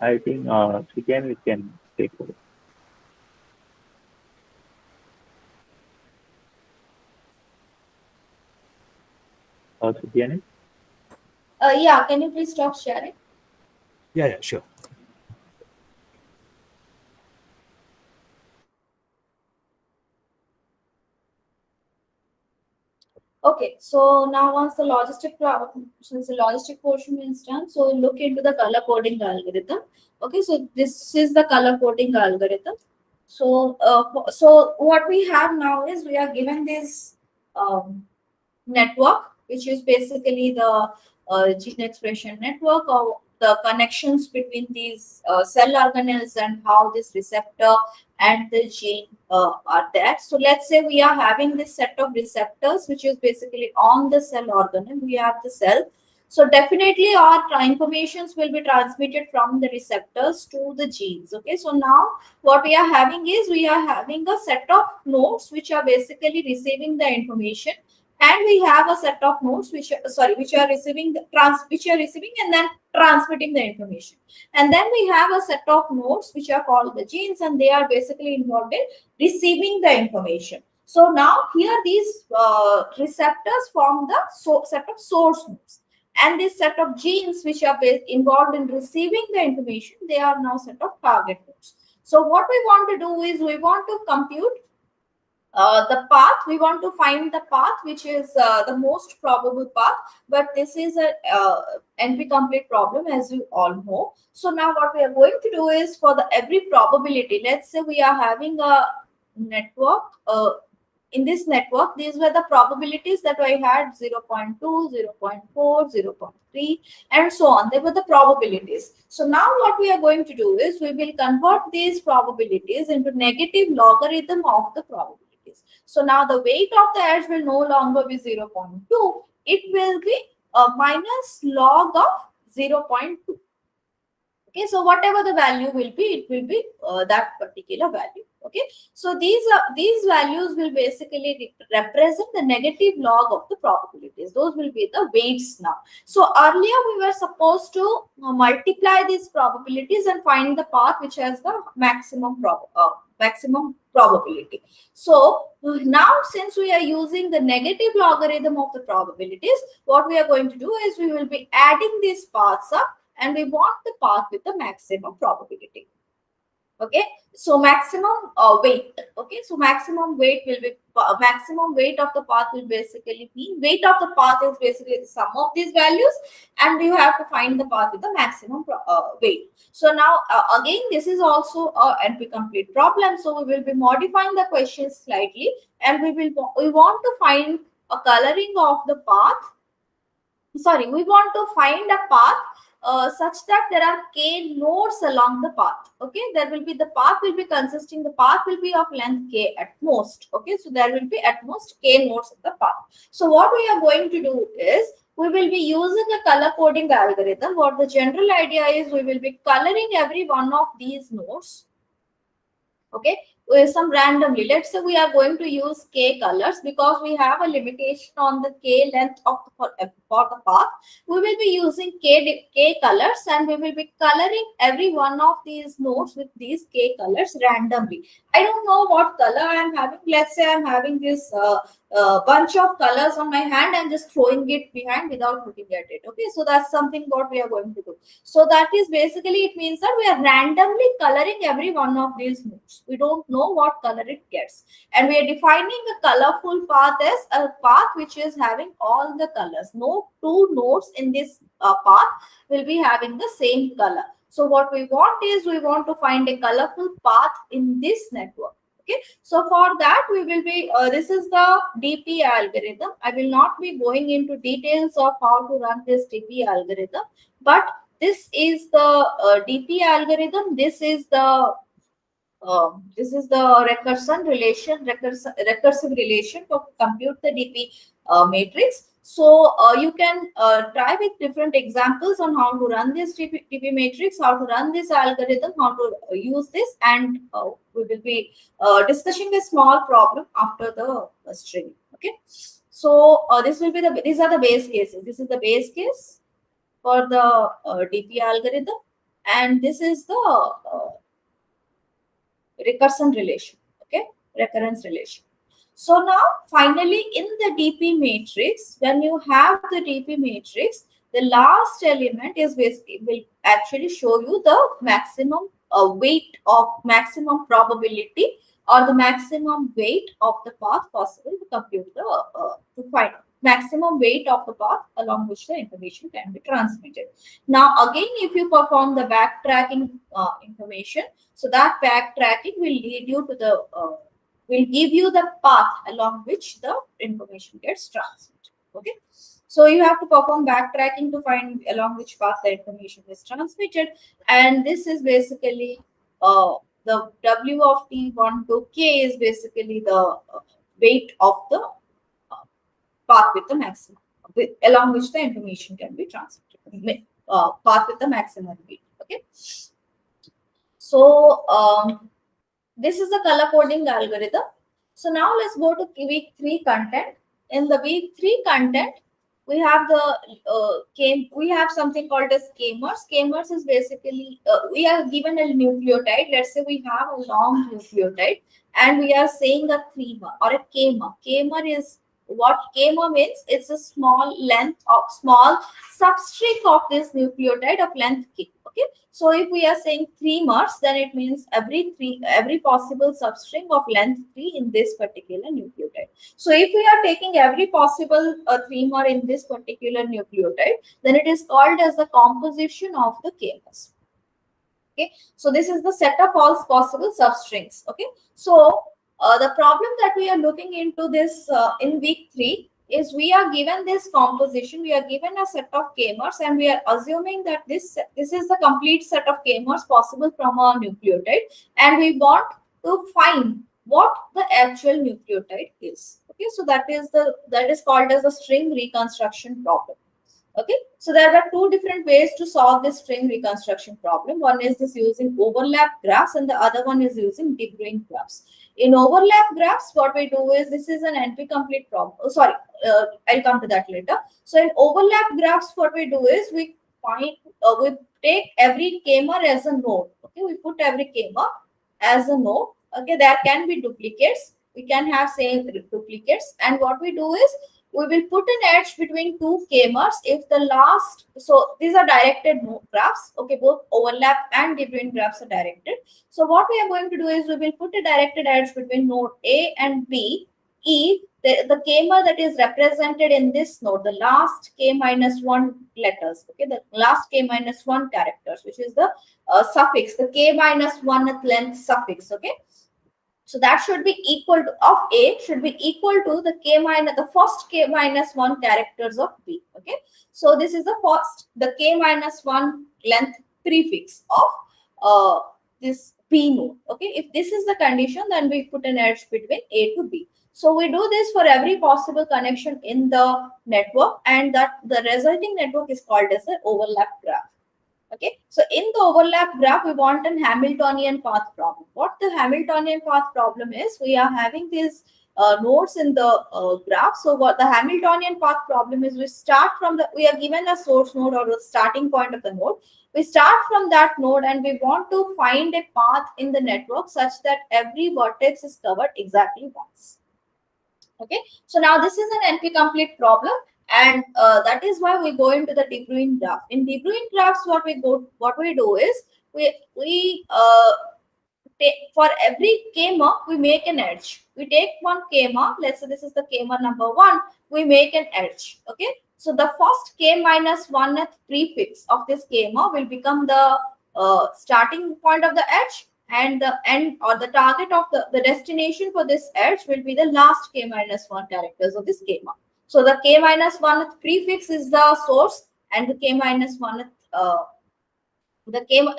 I think we can take over. Sukhjani? Yeah, can you please stop sharing? Yeah, sure. Okay, so now once the logistic portion is done, so look into the color coding algorithm. Okay, so this is the color coding algorithm. So, so what we have now is we are given this network, which is basically the gene expression network, or the connections between these cell organelles and how this receptor and the gene are there. So let's say we are having this set of receptors, which is basically on the cell organelle. We have the cell. So definitely our informations will be transmitted from the receptors to the genes. Okay, so now what we are having is we are having a set of nodes which are basically receiving the information, and we have a set of nodes which are receiving and then transmitting the information. And then we have a set of nodes which are called the genes, and they are basically involved in receiving the information. So now here these receptors form the set of source nodes, and this set of genes which are involved in receiving the information, they are now set of target nodes. So what we want to do is we want to compute the path. We want to find the path which is the most probable path, but this is a NP complete problem, as you all know. So now what we are going to do is for every probability, let's say we are having a network. In this network, these were the probabilities that I had: 0.2, 0.4, 0.3, and so on. They were the probabilities. So now what we are going to do is we will convert these probabilities into negative logarithm of the probability. So now the weight of the edge will no longer be 0.2. It will be a minus log of 0.2. Okay, so whatever the value will be, it will be that particular value. Okay, so these values will basically represent the negative log of the probabilities. Those will be the weights now. So earlier we were supposed to maximum probabilities and find the path which has the maximum probability. So now, since we are using the negative logarithm of the probabilities, what we are going to do is we will be adding these paths up, and we want the path with the maximum probability. Okay, so maximum weight. Okay, so maximum weight will be maximum weight of the path will basically mean weight of the path is basically the sum of these values, and you have to find the path with the maximum weight. So now again, this is also a NP-complete problem. So we will be modifying the question slightly, and we want to find a coloring of the path. Sorry, we want to find a path such that there are k nodes along the path. Okay, there will be the path will be consisting, the path will be of length k at most. Okay, so there will be at most k nodes of the path. So what we are going to do is we will be using a color coding algorithm. What the general idea is, we will be coloring every one of these nodes. Okay, with some randomly. Let's say we are going to use k colors because we have a limitation on the k length of for the path. We will be using k colors, and we will be coloring every one of these nodes with these k colors randomly. I don't know what color I am having. Let's say I am having this bunch of colors on my hand and just throwing it behind without looking at it. Okay, so that's something what we are going to do. So that is basically, it means that we are randomly coloring every one of these nodes. We don't know what color it gets, and we are defining a colorful path as a path which is having all the colors. No two nodes in this path will be having the same color. So what we want is we want to find a colorful path in this network. Okay, so for that we will be this is the DP algorithm. I will not be going into details of how to run this DP algorithm, but this is the DP algorithm. This is the recursive relation to compute the DP matrix. So you can try with different examples on how to run this DP matrix, how to run this algorithm, how to use this, and we will be discussing a small problem after the string. Okay, so these are the base cases. This is the base case for the DP algorithm, and this is the recursion relation. Okay, recurrence relation. So now finally in the DP matrix, when you have the DP matrix, the last element is basically will actually show you the maximum weight of maximum probability or the maximum weight of the path possible to compute the to find maximum weight of the path along which the information can be transmitted. Now again, if you perform the backtracking information, so that backtracking will lead you to the will give you the path along which the information gets transmitted. Okay, so you have to perform backtracking to find along which path the information is transmitted, and this is basically the W of T1 to K is basically the weight of the path with the maximum, along which the information can be transmitted. Path with the maximum weight. Okay, so this is the color coding algorithm. So now let's go to week 3 content. In the week 3 content, we have the we have something called as k-mers. K-mers is basically we are given a nucleotide. Let's say we have a long nucleotide, and we are saying a 3-mer or a k-mer. K-mer is what k-mer means. It's a small length of small substring of this nucleotide of length k. Okay, so if we are saying 3-mers, then it means every possible substring of length 3 in this particular nucleotide. So if we are taking every possible 3-mer in this particular nucleotide, then it is called as the composition of the k-mers. Okay, so this is the set of all possible substrings. Okay, so the problem that we are looking into this in week 3 is we are given this composition, we are given a set of k-mers, and we are assuming that this is the complete set of k-mers possible from a nucleotide, and we want to find what the actual nucleotide is. Okay, so that is called as a string reconstruction problem. Okay, so there are 2 different ways to solve this string reconstruction problem. One is this using overlap graphs, and the other one is using De Bruijn graphs. In overlap graphs, what we do is, this is an NP-complete problem. Oh, sorry, I'll come to that later. So in overlap graphs, what we do is we find we take every k-mer as a node. Okay, we put every k-mer as a node, Okay, there can be duplicates. We can have same duplicates, and what we do is we will put an edge between two k-mers if the last. So these are directed node graphs. Okay, both overlap and De Bruijn graphs are directed. So what we are going to do is we will put a directed edge between node A and B if the k-mer that is represented in this node, the last k minus 1 letters, okay, the last k minus 1 characters, which is the suffix, the k minus 1th length suffix, okay. So that should be equal to of A should be equal to the first k minus 1 characters of B. Okay. So this is the k minus 1 length prefix of this B node. Okay. If this is the condition, then we put an edge between A to B. So we do this for every possible connection in the network, and that the resulting network is called as an overlap graph. Okay, so in the overlap graph, we want an Hamiltonian path problem. What the Hamiltonian path problem is, we are having these nodes in the graph. So what the Hamiltonian path problem is, we are given a source node or the starting point of the node. We start from that node and we want to find a path in the network such that every vertex is covered exactly once. Okay, so now this is an NP-complete problem. And that is why we go into the De Bruijn graph. In De Bruijn graphs, what we do is we take for every k-mer we make an edge. We take one k-mer. Let's say this is the k-mer number 1. We make an edge. Okay. So the first k minus 1th prefix of this k-mer will become the starting point of the edge, and the end or the target of the destination for this edge will be the last k minus 1 characters of this k-mer. So the k minus 1th prefix is the source, and the k minus 1th the tail,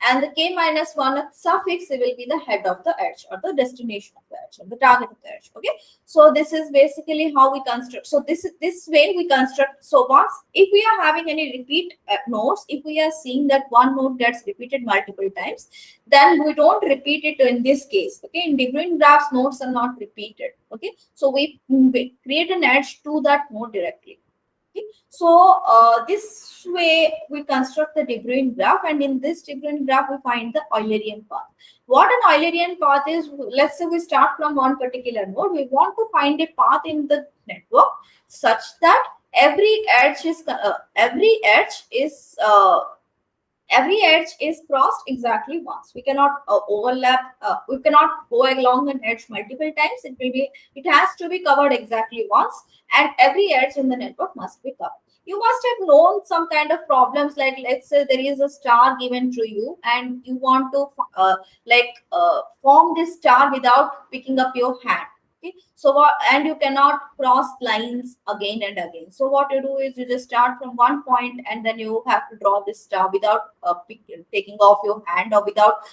and the k minus 1th suffix will be the head of the edge or the destination of the edge or the target of the edge. Okay, so this is basically how we construct. So this way we construct. So once if we are having any repeat nodes, if we are seeing that one node gets repeated multiple times, then we don't repeat it in this case. Okay, in De Bruijn graphs, nodes are not repeated. Okay, so we create an edge to that node directly. Okay. So this way we construct the De Bruijn graph, and in this De Bruijn graph we find the Eulerian path. What an Eulerian path is, let's say we start from one particular node, we want to find a path in the network such that every edge is crossed exactly once. We cannot overlap. We cannot go along an edge multiple times. It has to be covered exactly once, and every edge in the network must be covered. You must have known some kind of problems, like let's say there is a star given to you, and you want to form this star without picking up your hand. Okay, so and you cannot cross lines again and again. So what you do is you just start from one point, and then you have to draw this star without taking off your hand or without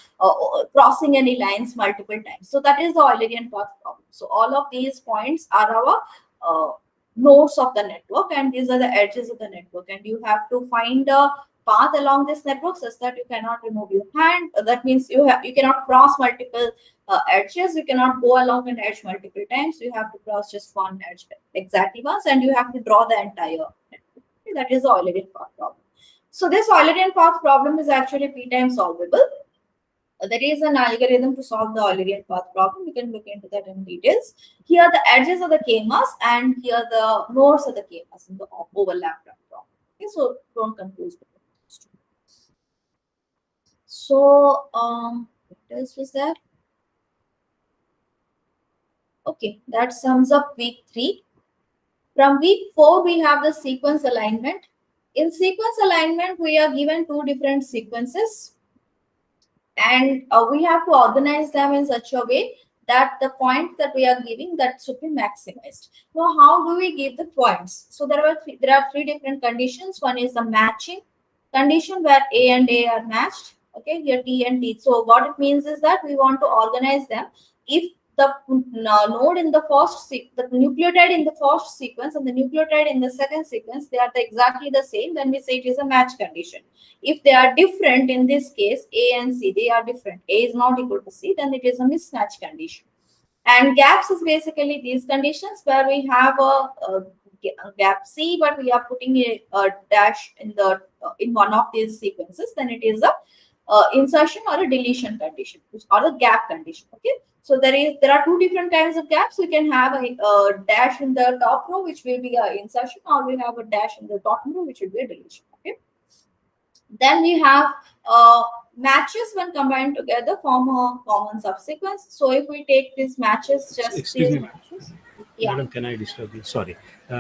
crossing any lines multiple times. So that is the Eulerian path problem. So all of these points are our nodes of the network, and these are the edges of the network, and you have to find a path along this network such that you cannot remove your hand. That means you cannot cross multiple edges. You cannot go along an edge multiple times. You have to cross just one edge exactly once, and you have to draw the entire network. Okay, that is the Eulerian path problem. So this Eulerian path problem is actually p times solvable. There is an algorithm to solve the Eulerian path problem. We can look into that in details. Here are the edges of the k-mers, and here are the nodes of the k-mers in the overlap problem. Okay, so don't confuse with those two. So what else was there? Okay, that sums up week 3. From week 4, we have the sequence alignment. In sequence alignment, we are given 2 different sequences, and we have to organize them in such a way that the point that we are giving that should be maximized. Now, how do we give the points? So there are 3 different conditions. One is the matching condition, where A and A are matched. Okay, here T and T. So what it means is that we want to organize them. If the node in the the nucleotide in the first sequence and the nucleotide in the second sequence, they are exactly the same, then we say it is a match condition. If they are different, in this case A and C, they are different, A is not equal to C, then it is a mismatch condition. And gaps is basically these conditions where we have a gap C, but we are putting a dash in one of these sequences, then it is a insertion or a deletion condition, or the gap condition. Okay, so there are two different kinds of gaps. We can have a dash in the top row, which will be a insertion, or we have a dash in the bottom row, which will be a deletion. Okay, then we have matches when combined together form a common subsequence. So if we take these matches, just Excuse these me, matches. Yeah. Madam, can I disturb you? Sorry.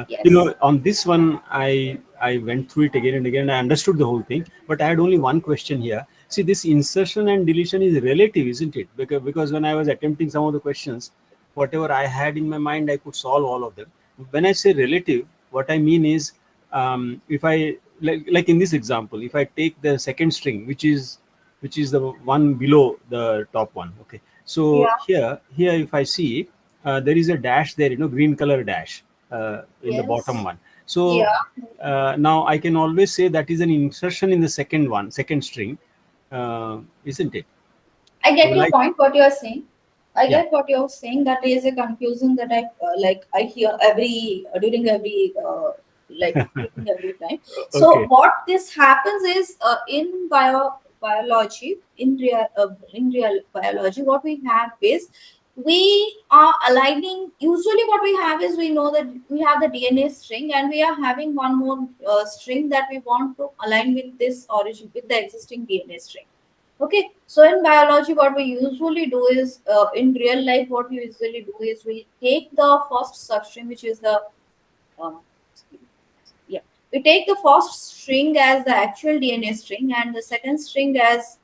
Yes. You know, on this one, I went through it again and again. I understood the whole thing, but I had only one question here. See, this insertion and deletion is relative, isn't it? Because when I was attempting some of the questions, whatever I had in my mind, I could solve all of them. When I say relative, what I mean is, if I like in this example, if I take the second string, which is the one below the top one. Okay. So here, if I see, there is a dash there, green color dash in the bottom one. So now I can always say that is an insertion in the second string, isn't it? I get So your point, what you are saying. I Yeah. get what you're saying. That is a confusion that I hear during every time. So Okay. what this happens is in biology, in real biology, what we have is we are aligning. Usually, what we have is, we know that we have the DNA string, and we are having one more string that we want to align with this origin, with the existing DNA string. Okay, so in biology, what we usually do is, in real life, what we usually do is we take the first substring, which is the, we take the first string as the actual DNA string, and the second string as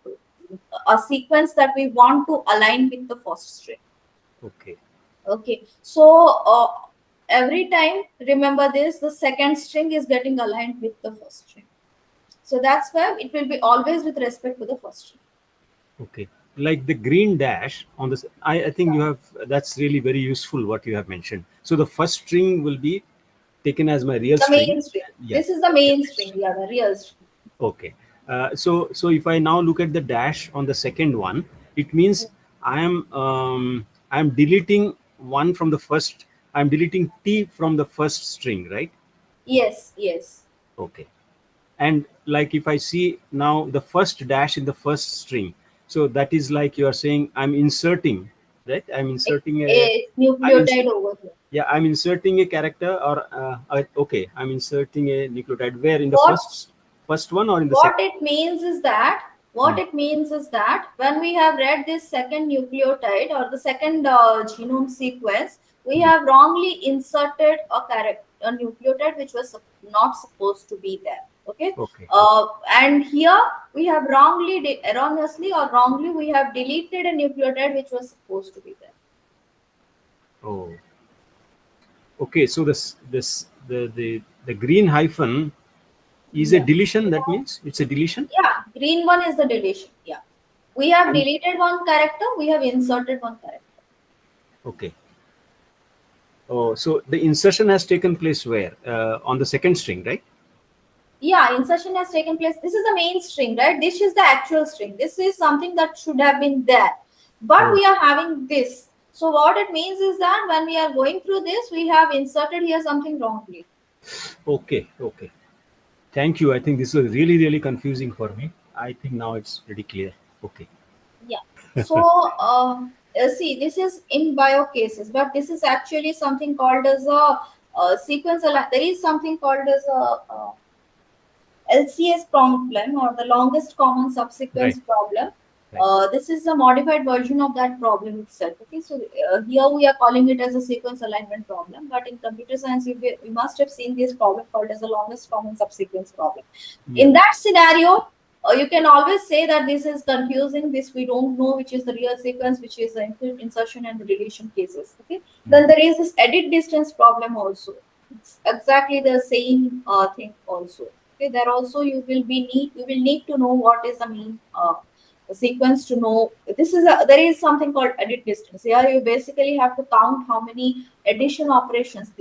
a sequence that we want to align with the first string. Okay. Okay, so every time, remember this, the second string is getting aligned with the first string. So that's why it will be always with respect to the first string. Okay. Like the green dash on this, I think you have, that's really very useful what you have mentioned. So the first string will be taken as my real The string. main string. Yeah. This is the main string, yeah, the real string. Okay. So if I now look at the dash on the second one, it means I am deleting one from the first. I'm deleting T from the first string, right? Yes, yes. Okay. And like if I see now the first dash in the first string, so that is like you are saying I'm inserting, right? I'm inserting A nucleotide over here. yeah, I'm inserting a character, or okay, I'm inserting a nucleotide where in the first one or in the What second? it means is that when we have read this second nucleotide or the second genome sequence, we have wrongly inserted a nucleotide which was not supposed to be there. Okay. Okay. And here we have erroneously or wrongly, we have deleted a nucleotide which was supposed to be there. Oh. Okay, so the green hyphen is a deletion. That means it's a deletion. Yeah, green one is the deletion. Yeah, we have deleted one character. We have inserted one character. Okay. Oh, so the insertion has taken place where? On the second string, right? Yeah, insertion has taken place. This is the main string, right? This is the actual string. This is something that should have been there, but we are having this. So what it means is that when we are going through this, we have inserted here something wrongly. Okay. Okay. Thank you. I think this was really, really confusing for me. I think now it's pretty clear. Okay. Yeah. So see, this is in bio cases, but this is actually something called as a sequence. There is something called as a LCS problem, or the longest common subsequence problem. This is a modified version of that problem itself. Okay, so here we are calling it as a sequence alignment problem, but in computer science, we must have seen this problem called as the longest common subsequence problem. In that scenario, you can always say that this is confusing. This we don't know which is the real sequence, which is the insertion and the deletion cases. Okay, then there is this edit distance problem also. It's exactly the same thing also. Okay, there also you will need to know what is the mean sequence to know. There is something called edit distance. Here you basically have to count how many edit operations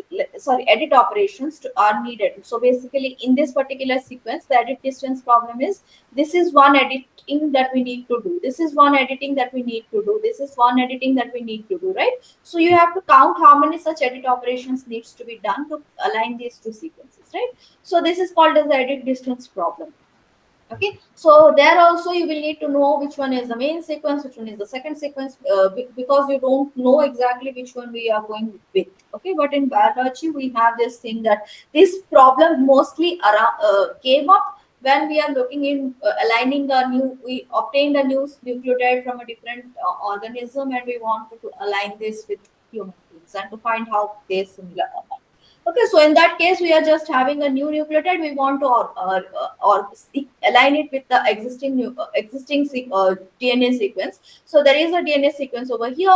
are needed. So basically in this particular sequence, the edit distance problem is, this is one editing that we need to do. This is one editing that we need to do. This is one editing that we need to do, right? So you have to count how many such edit operations needs to be done to align these two sequences, right? So this is called as the edit distance problem. Okay, so there also you will need to know which one is the main sequence, which one is the second sequence, because you don't know exactly which one we are going with. Okay, but in biology we have this thing that this problem mostly came up when we are looking in aligning a new. We obtained a new nucleotide from a different organism, and we wanted to align this with human beings and to find how they similar or not. Okay, so in that case, we are just having a new nucleotide. We want to align it with the existing DNA sequence. So there is a DNA sequence over here.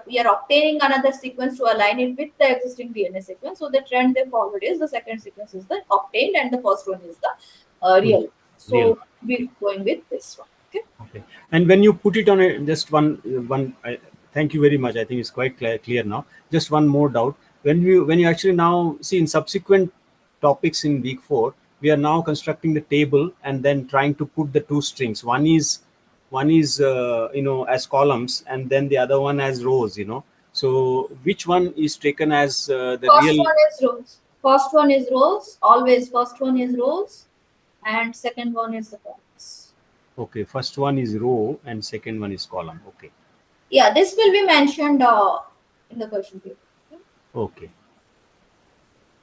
We are obtaining another sequence to align it with the existing DNA sequence. So the trend they followed is the second sequence is the obtained, and the first one is the real. So Real. we're going with this one. Okay. Okay. And when you put it on a just one, thank you very much. I think it's quite clear now. Just one more doubt. When you actually now see in subsequent topics in week 4, we are now constructing the table and then trying to put the two strings. One is as columns, and then the other one as rows. So which one is taken as the First real? one is rows. First one is rows. Always first one is rows, and second one is the columns. Okay, first one is row and second one is column. Okay. Yeah, this will be mentioned in the question paper. Okay.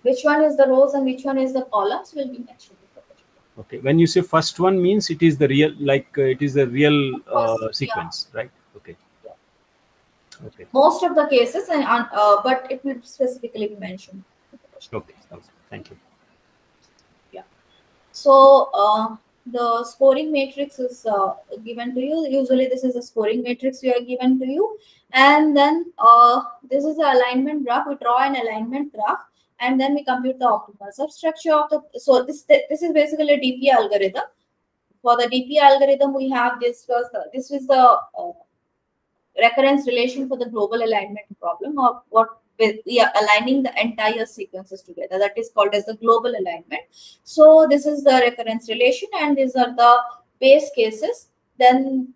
Which one is the rows and which one is the columns will be mentioned in the question paper. Okay. When you say first one means it is the real, it is the real First, sequence, right? Okay. Yeah. Okay. Most of the cases, and but it will specifically be mentioned in the question. Okay. Thank you. Yeah. So the scoring matrix is given to you. Usually, this is a scoring matrix we are given to you, and then this is the alignment graph. We draw an alignment graph, and then we compute the optimal substructure of the. So this is basically a DP algorithm. For the DP algorithm, we have this is the recurrence relation for the global alignment problem, or what we are aligning the entire sequences together. That is called as the global alignment. So this is the recurrence relation, and these are the base cases. Then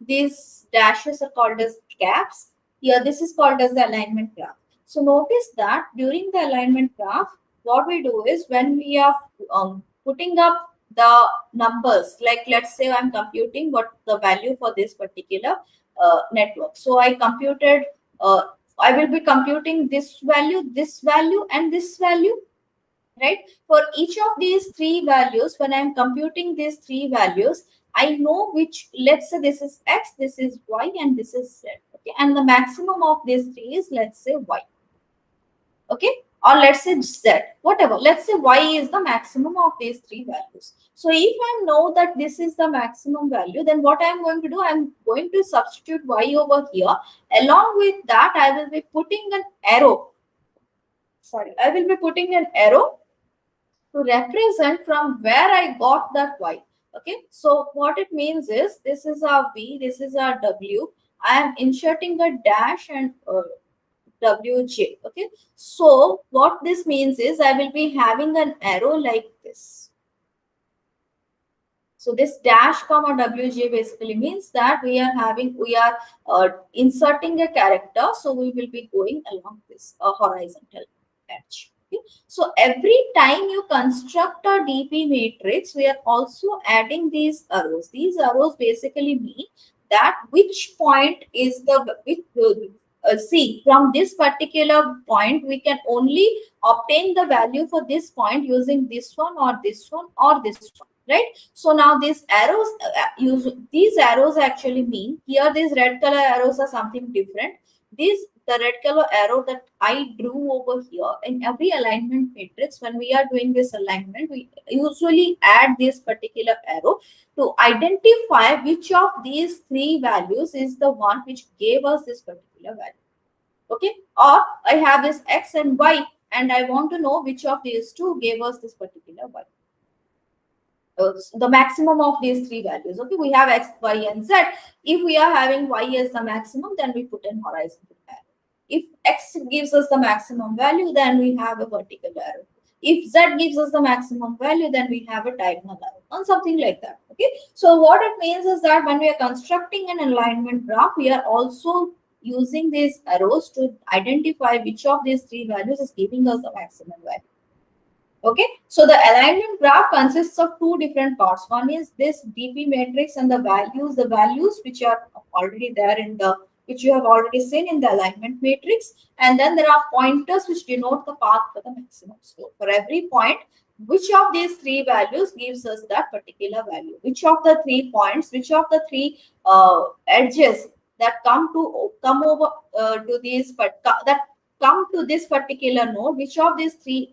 these dashes are called as gaps. Here, this is called as the alignment graph. So notice that during the alignment graph, what we do is when we are putting up the numbers, like let's say I'm computing what the value for this particular network. So I computed, I will be computing this value, and this value, right? For each of these three values, when I'm computing these three values, I know which, let's say this is X, this is Y, and this is Z. Okay, and the maximum of these three is, let's say, Y. Okay, or let's say Z, whatever. Let's say Y is the maximum of these three values. So if I know that this is the maximum value, then what I'm going to do, I'm going to substitute Y over here. Along with that, I will be putting an arrow. I will be putting an arrow to represent from where I got that Y. Okay, so what it means is this is our V, this is our W. I am inserting a dash and WJ. Okay, so what this means is I will be having an arrow like this. So this dash comma WJ basically means that we are inserting a character. So we will be going along this horizontal edge. Okay? So every time you construct a DP matrix, we are also adding these arrows. These arrows basically mean that which point is see, from this particular point, we can only obtain the value for this point using this one or this one or this one, right? So now these arrows, these arrows actually mean, here these red color arrows are something different. The red color arrow that I drew over here in every alignment matrix, when we are doing this alignment, we usually add this particular arrow to identify which of these three values is the one which gave us this particular value. Okay, or I have this X and Y, and I want to know which of these two gave us this particular Y. The maximum of these three values. Okay, we have X, Y, and Z. If we are having Y as the maximum, then we put in horizontal arrow. If X gives us the maximum value, then we have a vertical arrow. If Z gives us the maximum value, then we have a diagonal arrow, or something like that. Okay, so what it means is that when we are constructing an alignment graph, we are also using these arrows to identify which of these three values is giving us the maximum value. Okay, so the alignment graph consists of two different parts. One is this DP matrix and the values which are already there in the, which you have already seen in the alignment matrix. And then there are pointers which denote the path for the maximum score. For every point, which of these three values gives us that particular value? Which of the 3 points, which of the 3 edges that come over to these, but that come to this particular node, which of these 3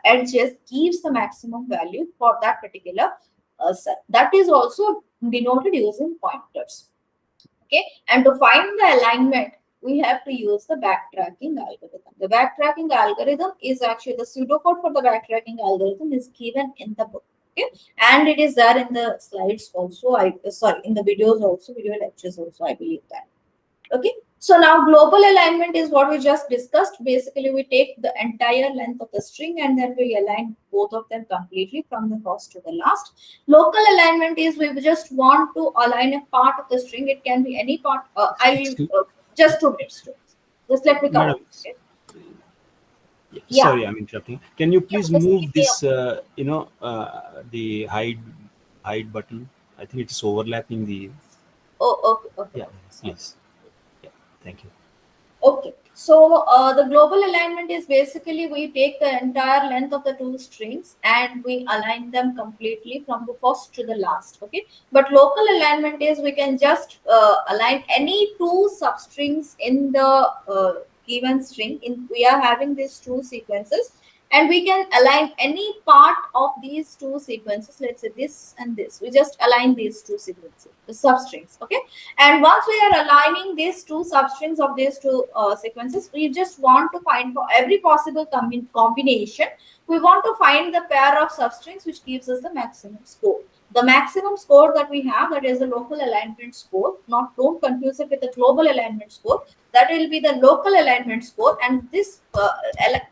edges gives the maximum value for that particular cell. That is also denoted using pointers. Okay, and to find the alignment, we have to use the backtracking algorithm. The backtracking algorithm is actually the pseudocode for the backtracking algorithm is given in the book. Okay, and it is there in the slides also. In the videos also, video lectures also, I believe that. Okay, so now global alignment is what we just discussed. Basically, we take the entire length of the string and then we align both of them completely from the first to the last. Local alignment is we just want to align a part of the string. It can be any part. Just 2 minutes. Just let me come. Madam, Yeah. sorry, I'm interrupting. Can you please just move keep this, the hide button? I think it is overlapping the. Oh, okay. Yeah, please. Yeah, thank you. Okay, so the global alignment is basically we take the entire length of the 2 strings and we align them completely from the first to the last. Okay, but local alignment is we can just align any 2 substrings in the given string. We are having these 2 sequences, and we can align any part of these 2 sequences. Let's say this and this. We just align these 2 sequences, the substrings. Okay. And once we are aligning these 2 substrings of these 2 sequences, we just want to find for every possible combination, we want to find the pair of substrings which gives us the maximum score. The maximum score that we have, that is the local alignment score. Don't confuse it with the global alignment score. That will be the local alignment score, and this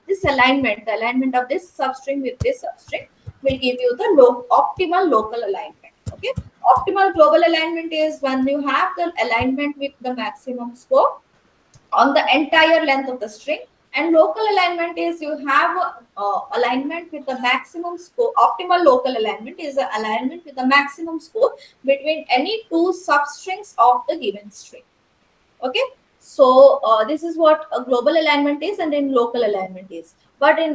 this alignment, the alignment of this substring with this substring, will give you the optimal local alignment. Okay. Optimal global alignment is when you have the alignment with the maximum score on the entire length of the string, and local alignment is you have alignment with the maximum score. Optimal local alignment is the alignment with the maximum score between any 2 substrings of the given string. Okay, so this is what a global alignment is, and in local alignment is.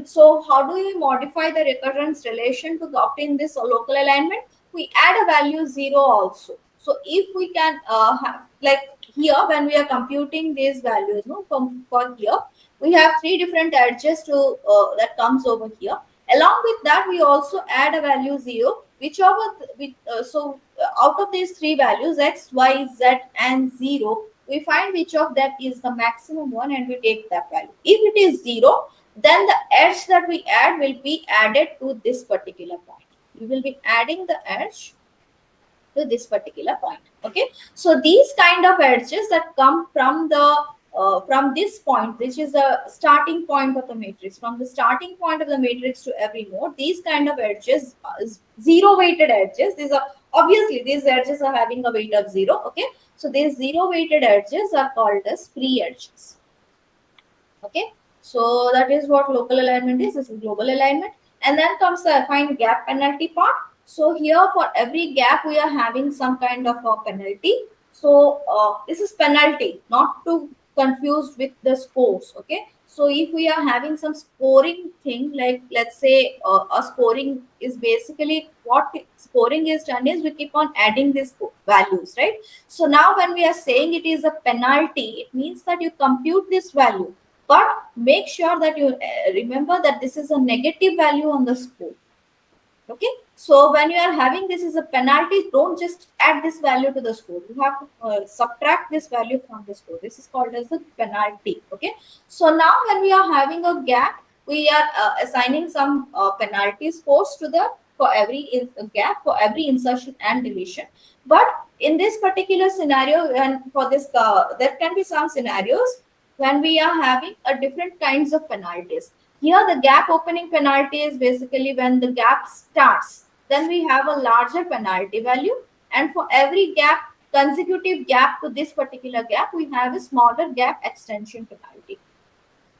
So how do we modify the recurrence relation to obtain this local alignment? We add a value 0 also. So if we can have, like here when we are computing these values, for here we have 3 different edges to that comes over here. Along with that, we also add a value 0, out of these 3 values, x, y, z, and 0, we find which of that is the maximum one and we take that value. If it is 0, then the edge that we add will be added to this particular point. We will be adding the edge to this particular point. Okay, so these kind of edges that come from the from this point, which is the starting point of the matrix, from the starting point of the matrix to every node, these kind of edges, 0 weighted edges, these are obviously, these edges are having a weight of 0. Okay, so these 0 weighted edges are called as free edges. Okay, so that is what local alignment is. This is global alignment. And then comes the affine gap penalty part. So here for every gap, we are having some kind of a penalty. So this is penalty, not to confuse with the scores. Okay, so if we are having some scoring thing, like let's say a scoring is basically, what scoring is done is we keep on adding these values, right? So now when we are saying it is a penalty, it means that you compute this value, but make sure that you remember that this is a negative value on the score. Okay, so when you are having this is a penalty, don't just add this value to the score. You have to subtract this value from the score. This is called as the penalty. Okay, so now when we are having a gap, we are assigning some penalty scores to the for every gap, for every insertion and deletion. But in this particular scenario, and for this there can be some scenarios when we are having a different kinds of penalties. Here the gap opening penalty is basically when the gap starts, then we have a larger penalty value, and for every gap, consecutive gap to this particular gap, we have a smaller gap extension penalty.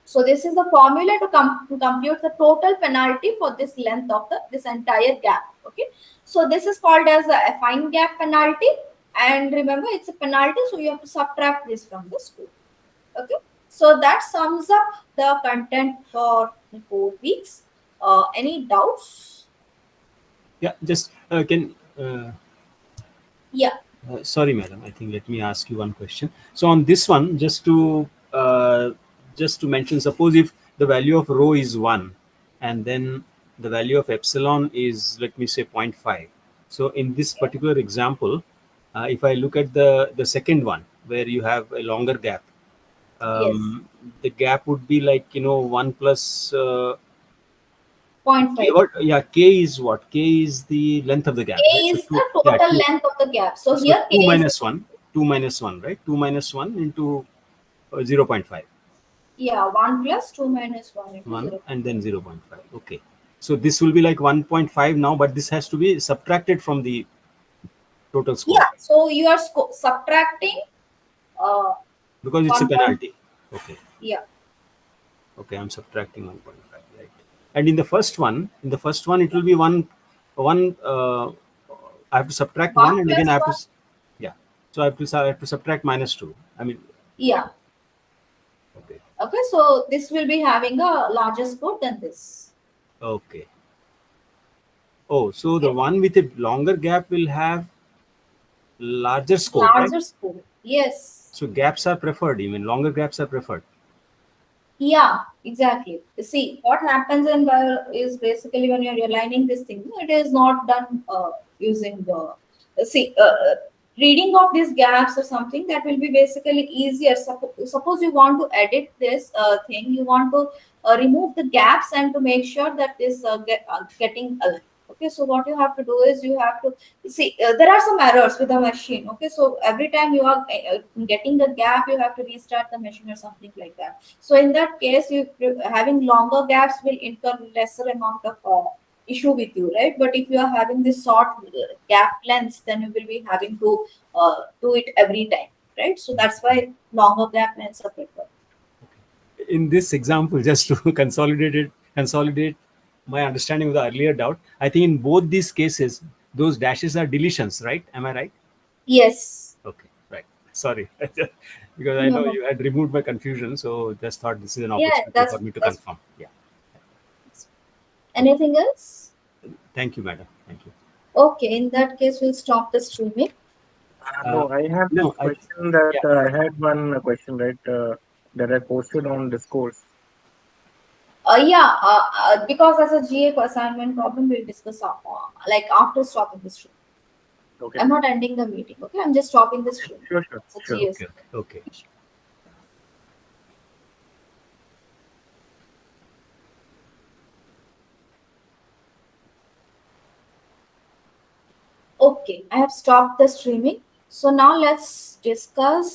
So this is the formula to compute the total penalty for this length of this entire gap. Okay. So this is called as a affine gap penalty. And remember, it's a penalty, so you have to subtract this from the score. Okay. So that sums up the content for the 4 weeks. Any doubts? Yeah, just Yeah. sorry, madam. I think let me ask you one question. So on this one, just to mention, suppose if the value of rho is 1, and then the value of epsilon is, let me say, 0.5. So in this particular example, if I look at the second one where you have a longer gap, the gap would be like 1 plus 0.5. K is what? K is the length of the gap. K Right? is the total length of the gap. So here K 2 is minus 1, 2 minus 1, right? 2 minus 1 into 0.5. Yeah, 1 plus 2 minus 1 into 1 0. and then 0.5. Okay. So this will be like 1.5 now, but this has to be subtracted from the total score. Yeah, so you are subtracting because it's a 1. penalty. Okay. Yeah. Okay, I'm subtracting 1.5, right? And in the first one, it will be one. I have to subtract 1 and again I have to. Yeah. So I have to subtract -2. I mean. Yeah. Okay. Okay, so this will be having a larger score than this. Okay. Oh, so the one with a longer gap will have larger score, larger right? score, yes. So gaps are preferred, even longer gaps are preferred. Yeah, exactly. See, what happens in is basically when you're aligning this thing, it is not done using the reading of these gaps or something that will be basically easier. Suppose you want to edit this thing, you want to remove the gaps and to make sure that this getting aligned. Okay, so what you have to do is you have to see there are some errors with the machine. Okay, so every time you are getting the gap, you have to restart the machine or something like that. So in that case, you having longer gaps will incur lesser amount of issue with you, right? But if you are having this short gap lengths, then you will be having to do it every time, right? So that's why longer gap lengths are preferred. In this example, just to consolidate my understanding of the earlier doubt, I think in both these cases, those dashes are deletions, right? Am I right? Yes. Okay, right. Sorry, because I know you had removed my confusion, so just thought this is an opportunity for me to confirm. Yeah. Anything else? Thank you, madam. Thank you. Okay, in that case, we'll stop the streaming. No, I have this question that I had one question, right, that I posted on Discourse. Because as a GA assignment problem, we'll discuss like after stopping the stream. Okay. I'm not ending the meeting. Okay, I'm just stopping the stream. Sure. Okay. Okay, I have stopped the streaming. So now let's discuss